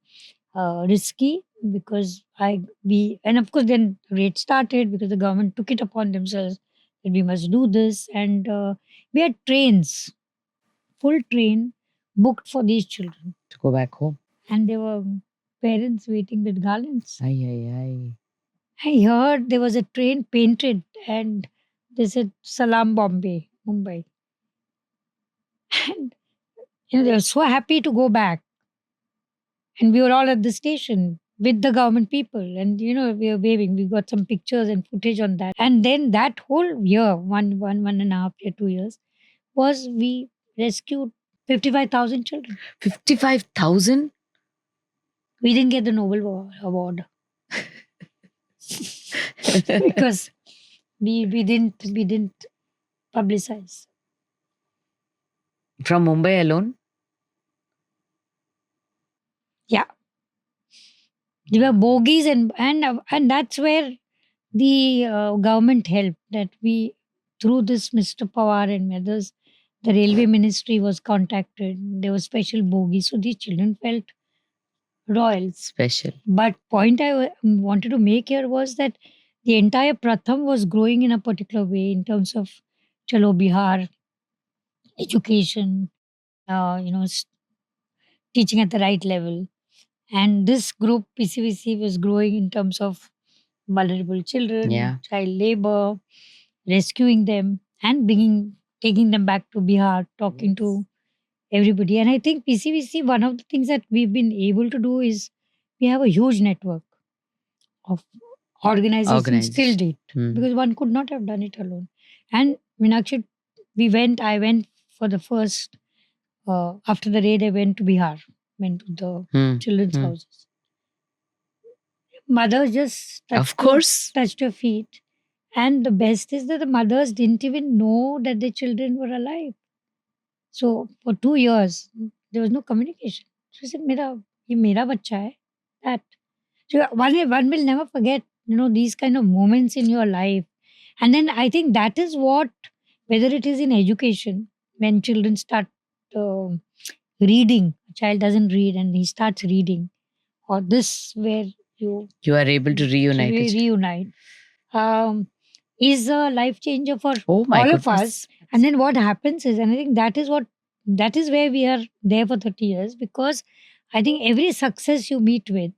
risky because and of course then raid started because the government took it upon themselves that we must do this. And we had trains, full train booked for these children. To go back home. And there were parents waiting with garlands. Ay. I heard there was a train painted and they said Salam Bombay, Mumbai. And they were so happy to go back. And we were all at the station with the government people. And we were waving. We got some pictures and footage on that. And then that whole year, one and a half year, 2 years, was we rescued 55,000 children. 55,000? We didn't get the Nobel Award. Because we didn't publicize. From Mumbai alone? Yeah. There were bogies and that's where the government helped, that we through this Mr. Pawar and others, the railway ministry was contacted. There was special bogies, so these children felt royal. Special. But point I wanted to make here was that the entire Pratham was growing in a particular way in terms of Chalo Bihar, education, teaching at the right level. And this group, PCVC, was growing in terms of vulnerable children, Yeah. child labor, rescuing them, and taking them back to Bihar, talking to everybody. And I think PCVC, one of the things that we've been able to do is we have a huge network of organizations till Organized. date, Hmm. because one could not have done it alone. And Meenakshi, I went for the first, after the raid, I went to Bihar, went to the Hmm. children's Hmm. houses. Mothers just Of course. touched your feet. And the best is that the mothers didn't even know that their children were alive. So for 2 years, there was no communication. She said, ye mera bacha hai. That. So one will never forget, these kind of moments in your life. And then I think that is what, whether it is in education, when children start uh, reading, a child doesn't read and he starts reading, or this where you You are able to reunite it. reunite, um, is a life changer for Oh my all of goodness. us. And then what happens is, and I think that is where we are there for 30 years, because I think every success you meet with,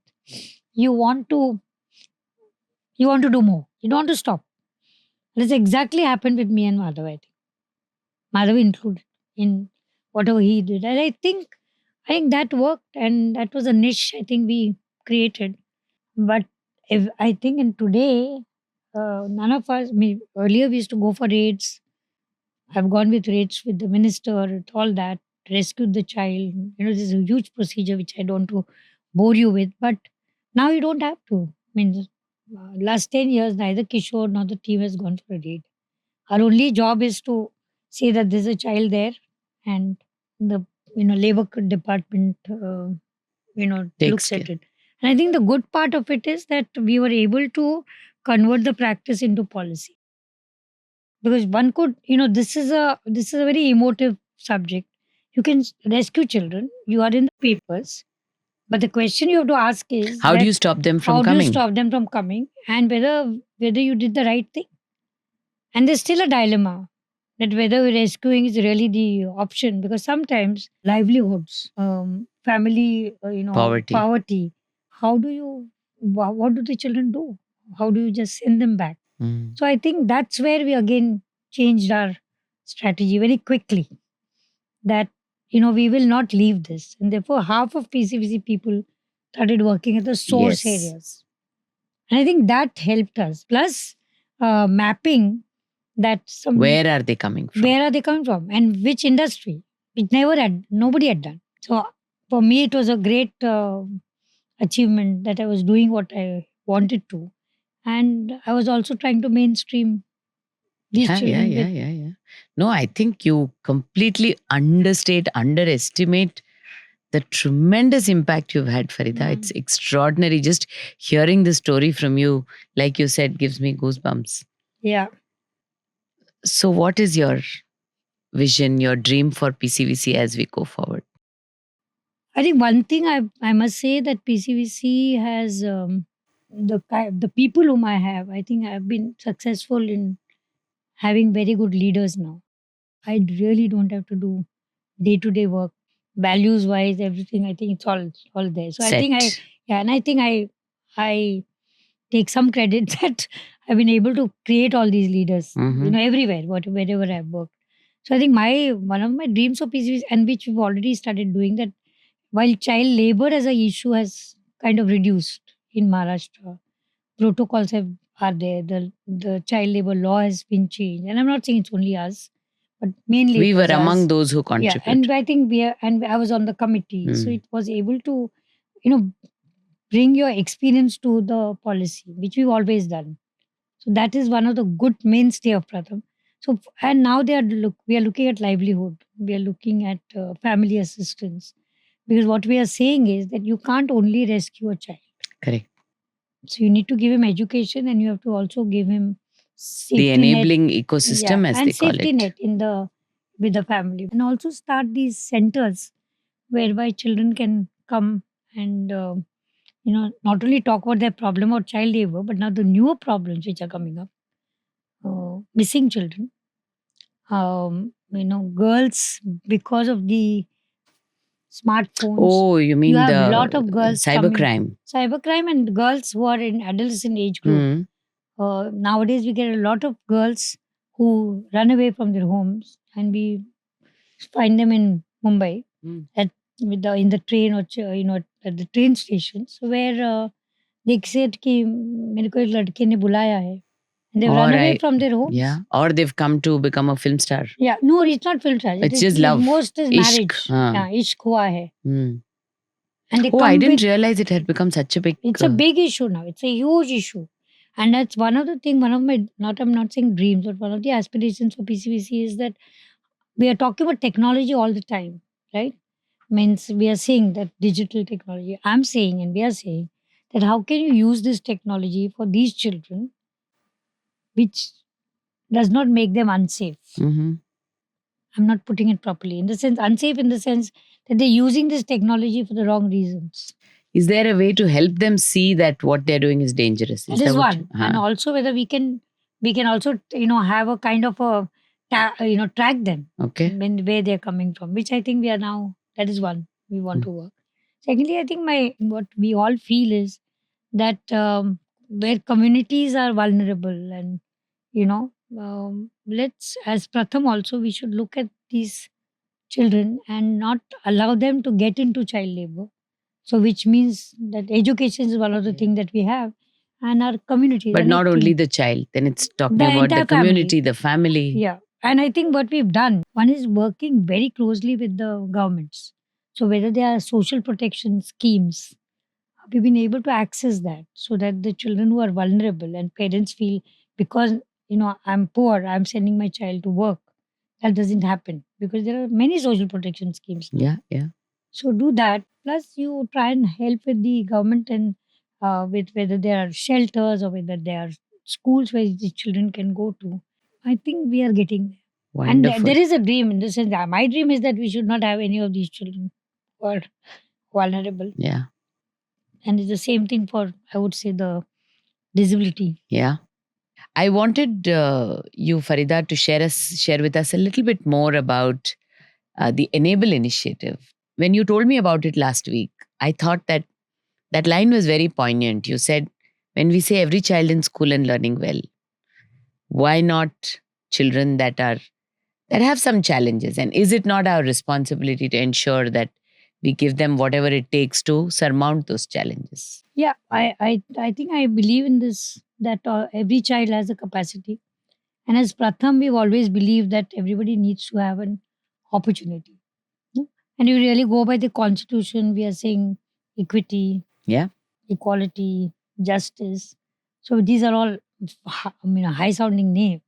you want to do more. You don't want to stop. That's exactly happened with me and Madhav, I think. Madhav included in whatever he did. And I think that worked, and that was a niche I think we created. But if I think in today, none of us, earlier we used to go for raids. I've gone with raids with the minister, with all that, rescued the child. This is a huge procedure which I don't want to bore you with. But now you don't have to. I mean, last 10 years, neither Kishore nor the team has gone for a raid. Our only job is to say that there's a child there, and the labor department Takes looks at care. it. And I think the good part of it is that we were able to convert the practice into policy, because one could, this is a very emotive subject. You can rescue children, you are in the papers, but the question you have to ask is How do that you stop them from how do you coming? stop them from coming, and whether you did the right thing. And there's still a dilemma that whether rescuing is really the option, because sometimes livelihoods, family, Poverty. poverty. How do you? What do the children do? How do you just send them back? Hmm. So I think that's where we again changed our strategy very quickly. That we will not leave this, and therefore half of PCVC people started working at the source Yes. areas, and I think that helped us. Plus, mapping that Where are they coming from? where are they coming from and which industry, which nobody had done. So for me, it was a great achievement that I was doing what I wanted to, and I was also trying to mainstream these Yeah. children with. Yeah. No, I think you completely underestimate the tremendous impact you've had, Farida. It's extraordinary. Just hearing the story from you, like you said, gives me goosebumps. Yeah. So, what is your vision, your dream for PCVC as we go forward? I think one thing I must say that PCVC has the people whom I have. I think I've been successful in having very good leaders now. I really don't have to do day to day work, values wise, everything. I think it's all there. So I think Set. and I think I take some credit that I've been able to create all these leaders, Mhm. everywhere, wherever I've worked. So I think one of my dreams of PCVC, and which we've already started doing, that while child labor as a issue has kind of reduced in Maharashtra, protocols are there. The child labor law has been changed, and I'm not saying it's only us, but mainly We it were was among us. those who Yeah, contribute. and I think and I was on the committee, so Hmm. it was able to, bring your experience to the policy, which we've always done. So that is one of the good mainstay of Pratham. So and now we are looking at livelihood. We are looking at family assistance, because what we are saying is that you can't only rescue a child. Correct. So you need to give him education, and you have to also give him The safety net, enabling yeah, ecosystem, as and they call safety it. net in the with the family, and also start these centers whereby children can come and not only talk about their problem or child labor, but now the newer problems which are coming up, missing children, girls, because of the smartphones. Oh, you You mean have the lot of girls coming, cybercrime? cybercrime, and girls who are in adolescent age group. Hmm. Nowadays, we get a lot of girls who run away from their homes, and we find them in Mumbai Hmm. at in the train, or at the train stations where they said कि मेरे को एक लड़के ने बुलाया है, and they've run Or away from their homes. yeah, or they've come to become a film star. Yeah, no, it's not film star. It's just love. Most is Ishq. marriage. हाँ. Yeah, ishq हुआ है, Hmm. and they Oh, come I didn't with. realize it had become such a big. It's a big issue now. It's a huge issue. And that's one of the thing, one of my, I'm not saying dreams, but one of the aspirations for PCBC is that we are talking about technology all the time, right? Means we are saying that digital technology. I'm saying, and we are saying that how can you use this technology for these children, which does not make them unsafe. Mhm. I'm not putting it properly. In the sense, unsafe in the sense that they're using this technology for the wrong reasons. Is there a way to help them see that what they're doing is dangerous? That is what one. And also whether we can also have a kind of a track them Okay. when where they're coming from, which I think we are now. That is one we want to work. Secondly, I think what we all feel is that where communities are vulnerable, and let's, as Pratham also, we should look at these children and not allow them to get into child labor. So, which means that education is one of the things that we have, and our communities. But And I not only think the child, then it's talking the about the entire family. community, the family. Yeah. And I think what we've done, one is working very closely with the governments. So, whether they are social protection schemes, we've been able to access that so that the children who are vulnerable and parents feel, because I'm poor, I'm sending my child to work. That doesn't happen because there are many social protection schemes now. Yeah, yeah. So do that. Plus, you try and help with the government, and with whether there are shelters or whether there are schools where the children can go to. I think we are getting there. And Wonderful. there is a dream, in the sense that my dream is that we should not have any of these children who are vulnerable. Yeah, And it's the same thing for, I would say, the disability. yeah. I wanted you, Farida, to share with us a little bit more about the Enable initiative. When you told me about it last week, I thought that that line was very poignant. You said, when we say every child in school and learning well, why not children that have some challenges? And is it not our responsibility to ensure that we give them whatever it takes to surmount those challenges? Yeah, I think I believe in this, that every child has a capacity. And as Pratham, we've always believed that everybody needs to have an opportunity. No? And you really go by the constitution, we are saying equity, Yeah. equality, justice. So these are all high sounding name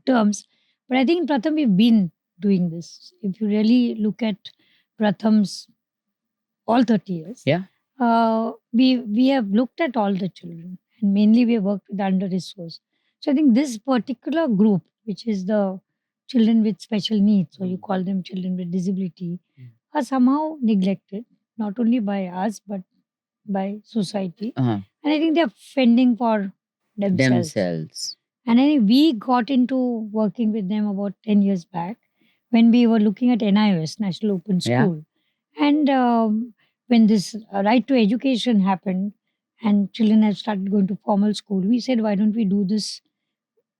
terms. But I think Pratham, we've been doing this. If you really look at Pratham's all 30 years, Yeah. We have looked at all the children, and mainly we have worked with under resourced. So I think this particular group, which is the children with special needs, or you call them children with disability, are somehow neglected, not only by us but by society. Uh-huh. And I think they are fending for themselves. And I think we got into working with them about 10 years back when we were looking at NIOS, National Open Yeah. School. And when this right to education happened and children have started going to formal school, we said, why don't we do this,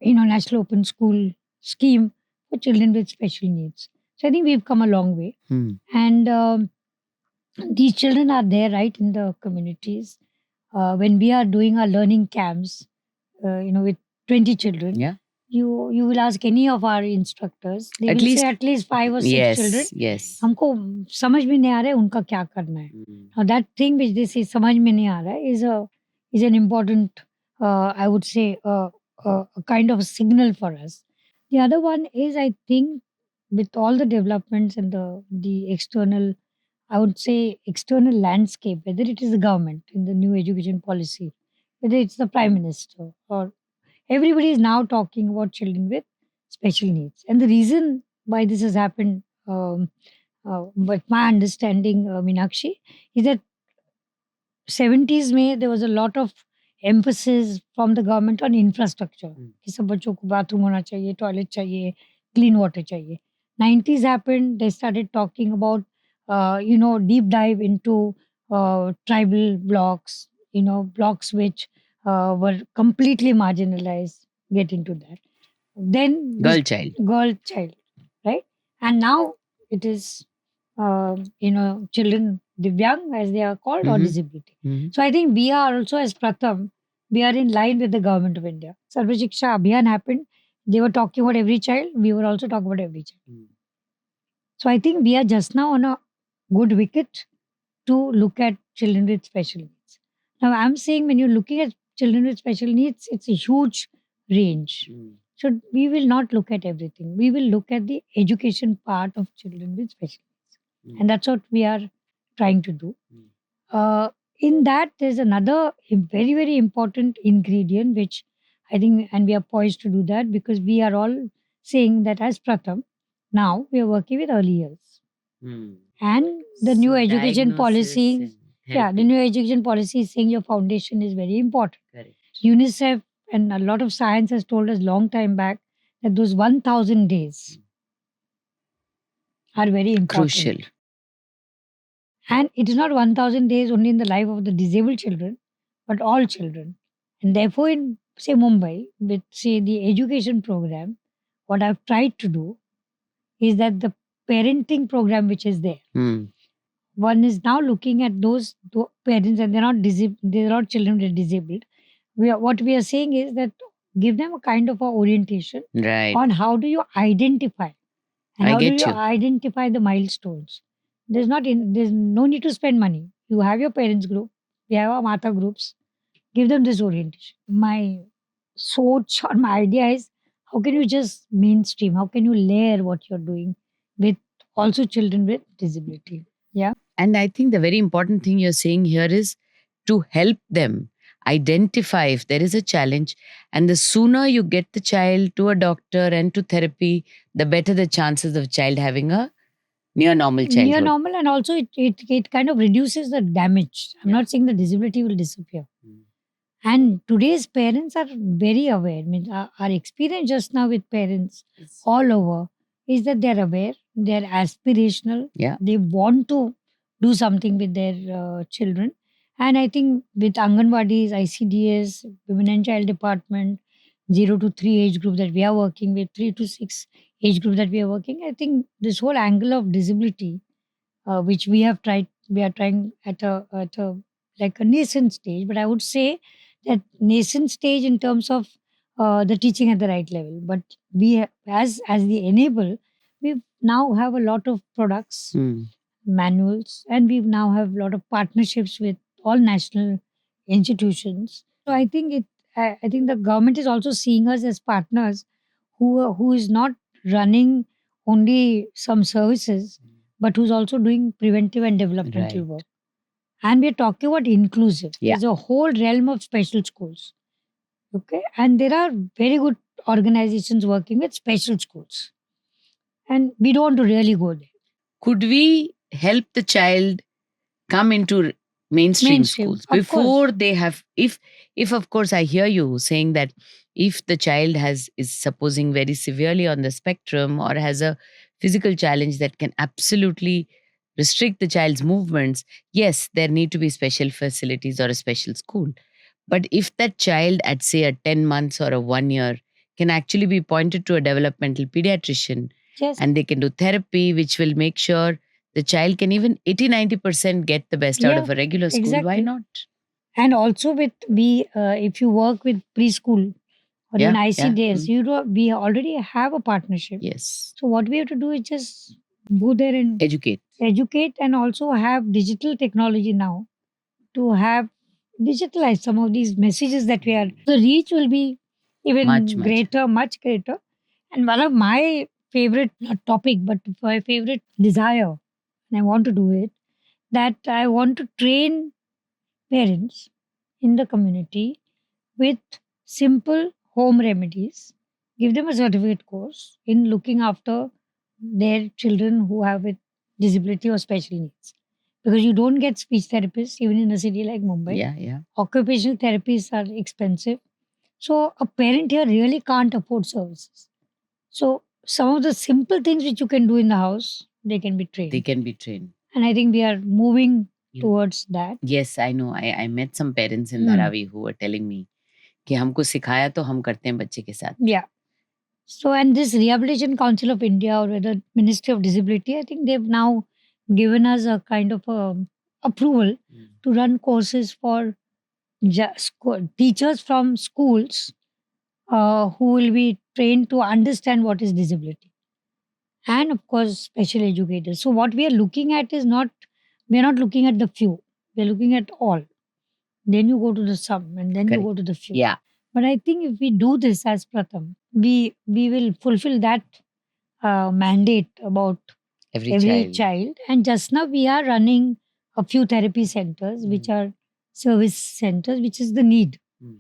National Open School scheme for children with special needs? So I think we've come a long way. Hmm. And these children are there right in the communities. When we are doing our learning camps, with 20 children, Yeah. you will ask any of our instructors, they At will least- say at least 5 or 6 children. Yes. हमको समझ में नहीं आ रहा है उनका क्या करना है. Now that thing which they say समझ में नहीं आ रहा है is an important, I would say, a kind of a signal for us. The other one is, I think, with all the developments and the external, I would say, external landscape, whether it is the government in the new education policy, whether it's the prime minister or everybody is now talking about children with special needs. And the reason why this has happened, with my understanding, Meenakshi, is that 70s में there was a lot of emphasis from the government on infrastructure कि सब बच्चों को bathroom होना चाहिए, toilet चाहिए, clean water चाहिए. 90s happened, they started talking about deep dive into tribal blocks, blocks which were completely marginalized, get into that. Then this Girl child. girl child, right? And now it is children Divyang, as they are called, or Mhm. disability. Mhm. So I think we are also, as Pratham, we are in line with the government of India. Sarva Shiksha Abhiyan happened. They were talking about every child. We were also talking about every child. So I think we are just now on a good wicket to look at children with special needs. Now I'm saying when you're looking at children with special needs, it's a huge range. So we will not look at everything. We will look at the education part of children with special needs. And that's what we are trying to do. Uh, in that, there's another very, very important ingredient, which I think, and we are poised to do that because we are all saying that as Pratham, now we are working with early years. And the new So education diagnosis policy, and yeah, the therapy. new education policy is saying your foundation is very important. Correct. UNICEF and a lot of science has told us long time back that those 1,000 days are very important. Crucial. And it is not 1,000 days only in the life of the disabled children, but all children. And therefore, in, say, Mumbai, with, say, the education program, what I've tried to do is that the parenting program which is there, one is now looking at those parents, and they're not they're not children that are disabled. What we are saying is that give them a kind of a orientation Right. on how do you identify and I how do get you you. identify the milestones. There's no need to spend money. You have your parents group, we have our Mata groups. Give them this orientation. My soch or my idea is how can you just mainstream? How can you layer what you're doing with also children with disability? Yeah. And I think the very important thing you're saying here is to help them identify if there is a challenge. And the sooner you get the child to a doctor and to therapy, the better the chances of child having a near normal Near childhood. normal, and also it kind of reduces the damage. I'm not saying the disability will disappear. And today's parents are very aware. I mean, our experience just now with parents all over is that they're aware, they're aspirational, Yeah. they want to do something with their children. And I think with Anganwadis, ICDS, Women and Child Department, 0 to 3 age group that we are working with, 3 to 6 age group that we are working, I think this whole angle of disability, which we are trying at a like a nascent stage, but I would say that nascent stage in terms of the teaching at the right level. But as the enable, we now have a lot of products, manuals, and we now have a lot of partnerships with all national institutions. So I think I think the government is also seeing us as partners who is not running only some services, but who's also doing preventive and developmental Right. work. And we're talking about inclusive. Yeah. There's a whole realm of special schools. Okay. And there are very good organizations working with special schools. And we don't want to really go there. Could we help the child come into mainstream schools Of course. before they have, if of course I hear you saying that if the child is supposing very severely on the spectrum or has a physical challenge that can absolutely restrict the child's movements, yes, there need to be special facilities or a special school. But if that child at say a 10 months or a 1 year can actually be pointed to a developmental pediatrician, Yes. and they can do therapy which will make sure the child can even 80-90% get the best out Yeah, of a regular school. Why exactly. not? And also with if you work with preschool or even Yeah, ICDS, we already have a partnership. Yes. So what we have to do is just go there and Educate. and also have digital technology now to have digitalize some of these messages that we are. The reach will be even Much. greater, much greater. And one of my favorite, not topic, but my favorite desire, and I want to do it, that I want to train parents in the community with simple home remedies, give them a certificate course in looking after their children who have a disability or special needs. Because you don't get speech therapists even in a city like Mumbai. Yeah, yeah. Occupational therapies are expensive. So a parent here really can't afford services. So some of the simple things which you can do in the house, they can be They trained. can be trained. And I think we are moving Yeah. towards that. Yes, I know. I met some parents in Hmm. Dharavi who were telling me कि हमको सिखाया तो हम करते हैं बच्चे के साथ. Yeah. So, and this Rehabilitation Council of India or the Ministry of Disability, I think they've now given us a kind of approval Mm. to run courses for teachers from schools who will be trained to understand what is disability, and of course special educators. So what we are looking at is not, we are not looking at the few, we are looking at all. Then you go to the some, and then you Correct. go to the few. Yeah. But I think if we do this as Pratham, we will fulfill that mandate about Every every child. child. And just now we are running a few therapy centers, which are service centers, which is the need. Mm.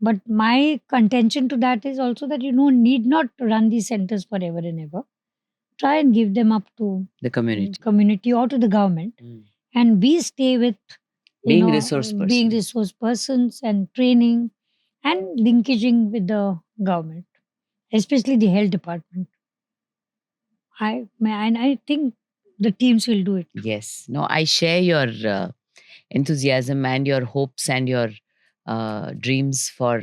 But my contention to that is also that you know need not run these centers forever and ever. Try and give them up to The community. community or to the government, Mm. and we stay with Being resource being person. resource persons and training and linkaging with the government, especially the health department. I think the teams will do it. Yes. No, I share your enthusiasm and your hopes and your dreams for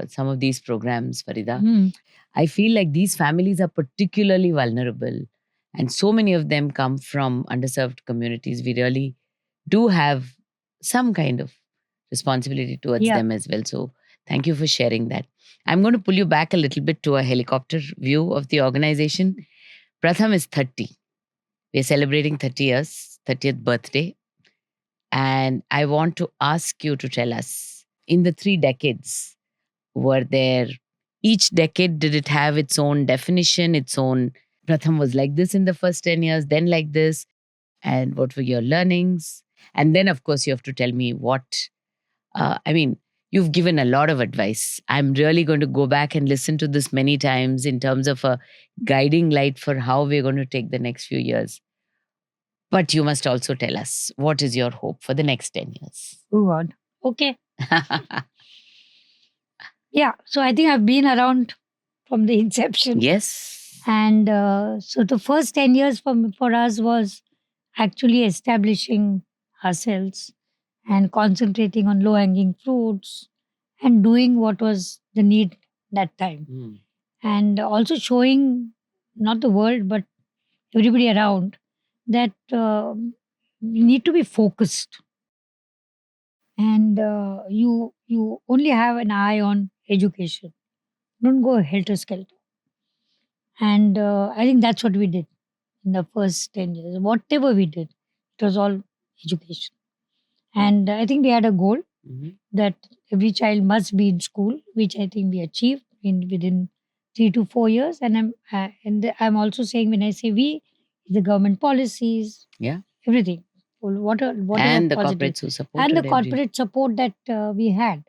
some of these programs, Farida. Hmm. I feel like these families are particularly vulnerable, and so many of them come from underserved communities. We really do have some kind of responsibility towards Yeah. them as well. So, thank you for sharing that. I'm going to pull you back a little bit to a helicopter view of the organization. Pratham is 30. We're celebrating 30 years, 30th birthday. And I want to ask you to tell us, in the 3 decades, were there, each decade, did it have its own definition, its own, Pratham was like this in the first 10 years, then like this, and what were your learnings? And then, of course, you have to tell me what, I mean, you've given a lot of advice. I'm really going to go back and listen to this many times in terms of a guiding light for how we're going to take the next few years. But you must also tell us, what is your hope for the next 10 years? Oh God. Okay. Yeah. So I think I've been around from the inception. Yes. And so the first 10 years for us was actually establishing ourselves and concentrating on low hanging fruits and doing what was the need that time. Mm. And also showing not the world, but everybody around that you need to be focused, and you only have an eye on education. Don't go helter skelter. And I think that's what we did in the first 10 years. Whatever we did, it was all education. And I think we had a goal Mhm. that every child must be in school, which I think we achieved in within 3 to 4 years. And I'm also saying, when I say we, the government policies, Yeah. everything, whatever And the positive, corporates who and the supported every. corporate support that we had.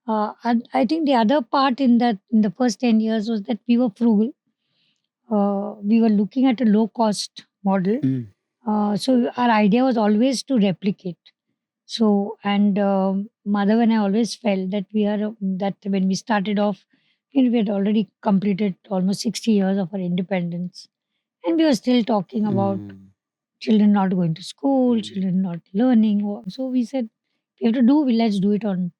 And I think the other part in the first 10 years was that we were frugal. We were looking at a low cost model. Mm. So our idea was always to replicate. So, and Madhav and I always felt that that when we started off, we had already completed almost 60 years of our independence, and we were still talking about Mm. children not going to school, Mm. children not learning. So we said, we have to do, let's do it on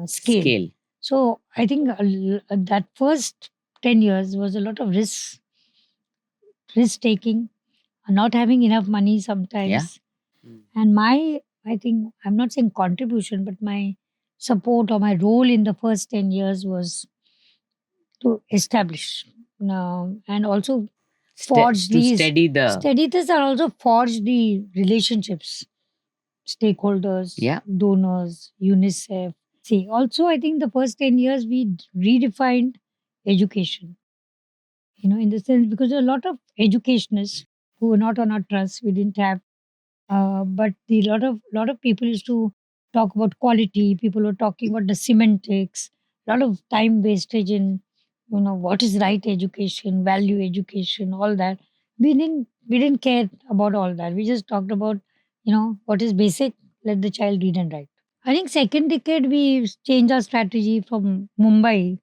scale. Scale. So I think that first 10 years was a lot of risk taking, not having enough money sometimes. Mm. And I think, I'm not saying contribution, but my support or my role in the first 10 years was to establish and also forge To these steady the. steady this, and also forge the relationships, stakeholders, Yeah. donors, UNICEF. See, also, I think the first 10 years we redefined education, in the sense, because there are a lot of educationists who were not on our trust. We didn't have, but the lot of people used to talk about quality. People were talking about the semantics. a lot of time wastage in, what is right education, value education, all that. We didn't care about all that. We just talked about, what is basic, let the child read and write. I think second decade we changed our strategy from Mumbai.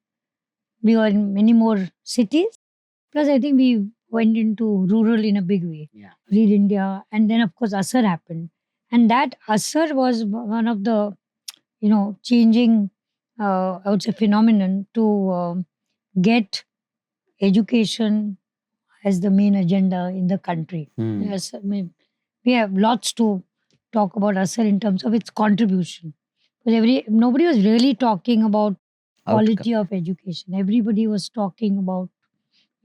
We were in many more cities. Plus, I think we went into rural in a big way. Yeah. Read India, and then of course Asar happened, and that Asar was one of the changing, I would say, phenomenon to get education as the main agenda in the country. Yes, I mean, we have lots to talk about Asar in terms of its contribution. But nobody was really talking about quality of education. Everybody was talking about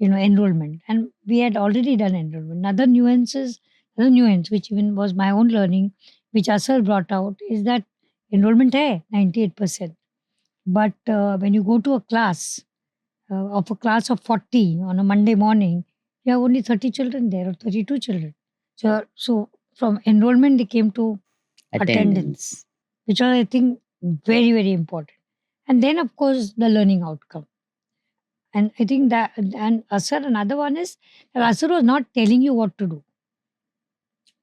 enrollment, and we had already done enrollment. Another nuance, which even was my own learning, which Asar brought out, is that enrollment hai 98%. But when you go to a class of a class of 40 on a Monday morning, you have only 30 children there or 32 children. So from enrollment, they came to attendance, which are, I think, very, very important. And then, of course, the learning outcome. And I think that, and Asar, another one is that Asar was not telling you what to do.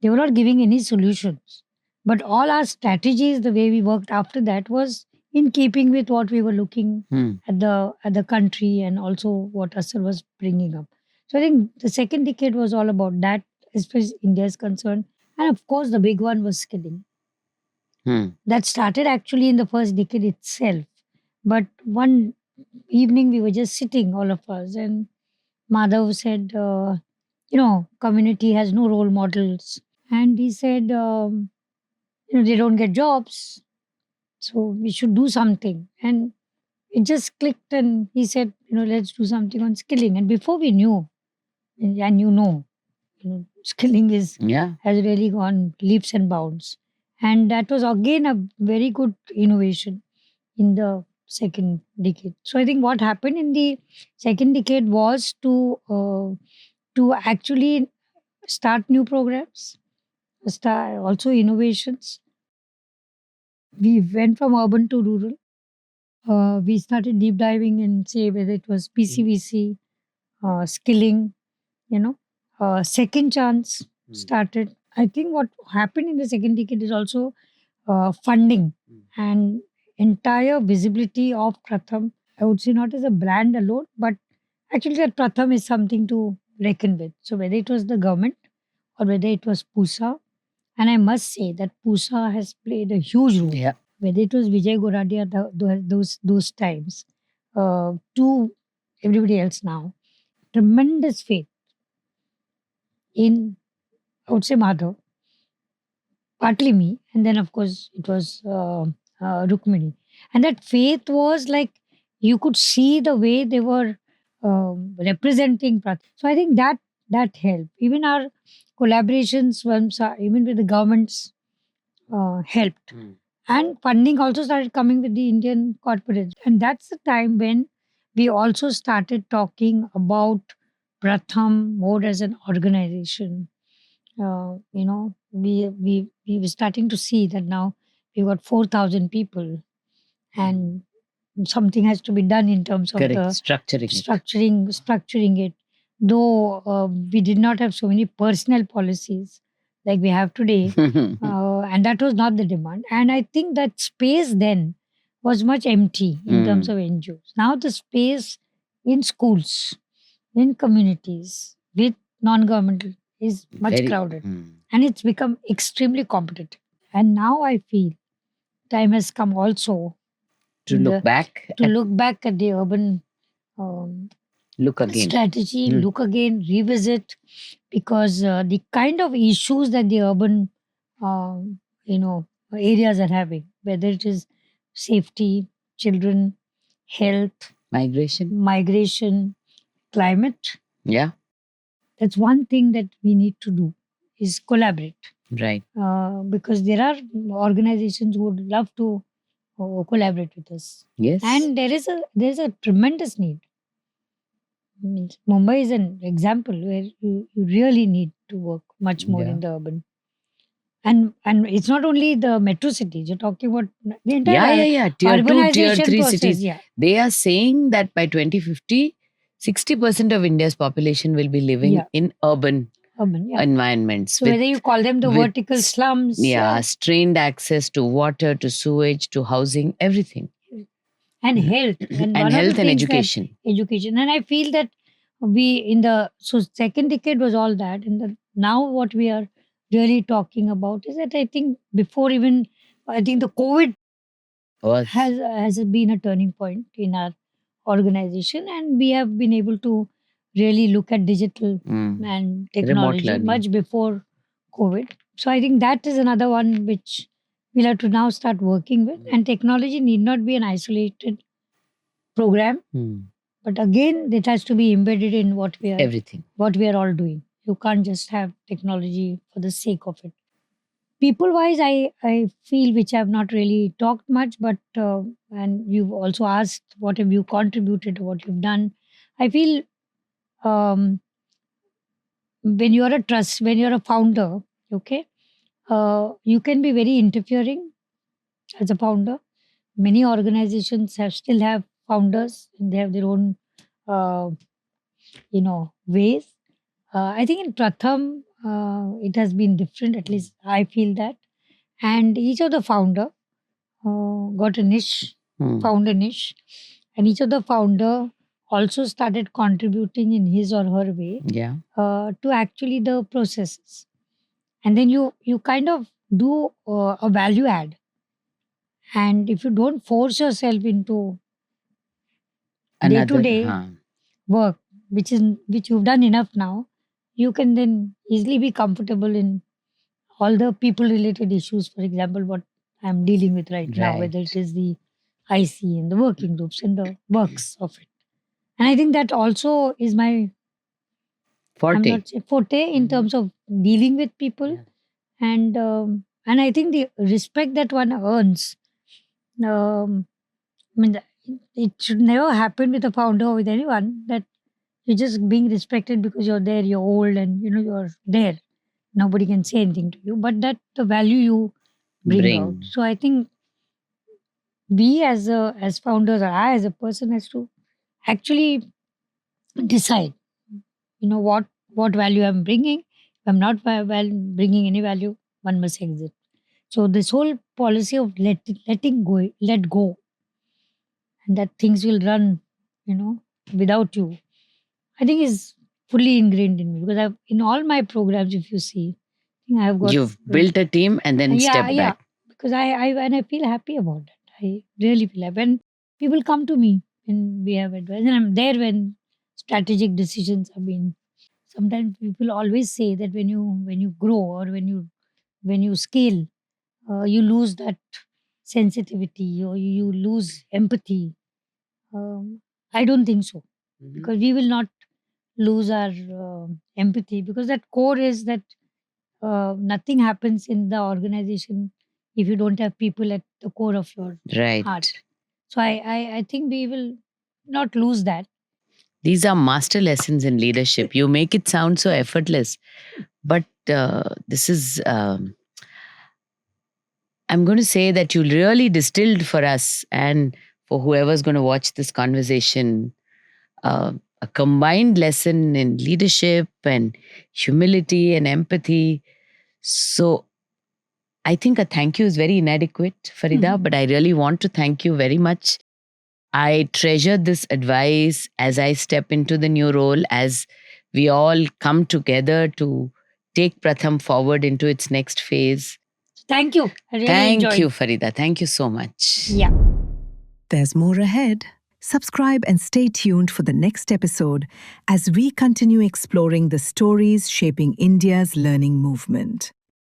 They were not giving any solutions. But all our strategies, the way we worked after that, was in keeping with what we were looking at the country, and also what Asar was bringing up. So I think the second decade was all about that, as far as India is concerned. And of course, the big one was skilling. That started actually in the first decade itself. But one evening we were just sitting, all of us, and Madhav said, community has no role models. And he said, they don't get jobs. So we should do something. And it just clicked, and he said, let's do something on skilling. And before we knew, and skilling has really gone leaps and bounds. And that was again a very good innovation in the second decade. So I think what happened in the second decade was to actually start new programs, start also innovations. We went from urban to rural. We started deep diving in, say, whether it was PCVC, skilling, second chance started. I think what happened in the second decade is also funding and entire visibility of Pratham. I would say not as a brand alone, but actually that Pratham is something to reckon with. So whether it was the government or whether it was PUSA, and I must say that PUSA has played a huge role. Yeah. Whether it was Vijay Goradia those times, to everybody else now, tremendous faith in, I would say, Madhav, partly me, and then of course it was Rukmini. And that faith was like, you could see the way they were representing Pratham. So I think that helped. Even our collaborations, even with the governments, helped. And funding also started coming with the Indian corporates. And that's the time when we also started talking about Pratham more as an organization. We were starting to see that now we've got 4,000 people, and something has to be done in terms of the structuring it. Though we did not have so many personal policies like we have today, and that was not the demand. And I think that space then was much empty in terms of NGOs. Now the space in schools, in communities, with non-governmental is much crowded, and it's become extremely competitive. And now I feel time has come also to look back at the urban look again strategy, look again, revisit, because the kind of issues that the urban areas are having, whether it is safety, children, health, migration, climate, that's one thing that we need to do, is collaborate. Right. Because there are organizations who would love to collaborate with us. Yes. And there's a tremendous need. Means Mumbai is an example where you really need to work much more in the urban. And it's not only the metro cities. You're talking about the entire Yeah. Tier 2, Tier urbanization 3 process. cities. Yeah, They are saying that by 2050, 60% of India's population will be living Yeah. in urban urban. Yeah. environments So whether you call them the with vertical slums, strained access to water, to sewage, to housing, everything. and health, and And one of health the and things education. education, and I feel that we in the second decade was all that, and now what we are really talking about is that I think before even I think the COVID Was has been a turning point in our organization, and we have been able to really look at digital mm, and remote technology learning. much before COVID. So I think that is another one which we'll have to now start working with, and technology need not be an isolated program, Mm, but again it has to be embedded in what we are all doing. You can't just have technology for the sake of it. People wise, I feel, which I've not really talked much, but and you've also asked what have you contributed, what you've done. I feel um, when you're a founder, okay, you can be very interfering as a founder. Many organizations still have founders, and they have their own uh, ways. I think in Pratham, it has been different. At least I feel that, and each of the founder got a niche, mm, found a niche, and each of the founder also started contributing in his or her way yeah. to actually the processes, and then you kind of do a value add, and if you don't force yourself into day to Another. day work, which you've done enough now, you can then easily be comfortable in all the people related issues. For example, what I'm dealing with right now, whether it Right. is the IC and the working groups and the works of it. And I think that also is my I'm Forte. not say forte in terms of dealing with people, Yeah. and I think the respect that one earns. I mean, it should never happen with a founder or with anyone that you're just being respected because you're there, you're old, and you're there. Nobody can say anything to you, but that the value you bring out. Bring. So I think we as founders, or I as a person, has to actually decide, what value I'm bringing. If I'm not bringing any value, one must exit. So this whole policy of let go, and that things will run, without you, I think is fully ingrained in me, because in all my programs, if you see, I think I've got You've built a team and then yeah, step back. because I and I feel happy about that. I really feel happy when people come to me and we have advice, and I'm there when strategic decisions have been. Sometimes people always say that when you grow, or when you scale, you lose that sensitivity, or you lose empathy. I don't think so, because we will not lose our empathy, because that core is that nothing happens in the organization if you don't have people at the core of your Right. heart. So I think we will not lose that. These are master lessons in leadership. You make it sound so effortless, but this is. I'm going to say that you really distilled for us and for whoever's going to watch this conversation a combined lesson in leadership and humility and empathy. So I think a thank you is very inadequate, Farida, but I really want to thank you very much. I treasure this advice as I step into the new role, as we all come together to take Pratham forward into its next phase. Thank you. I really Thank enjoyed. you, Farida. Thank you so much. Yeah. There's more ahead. Subscribe and stay tuned for the next episode as we continue exploring the stories shaping India's learning movement.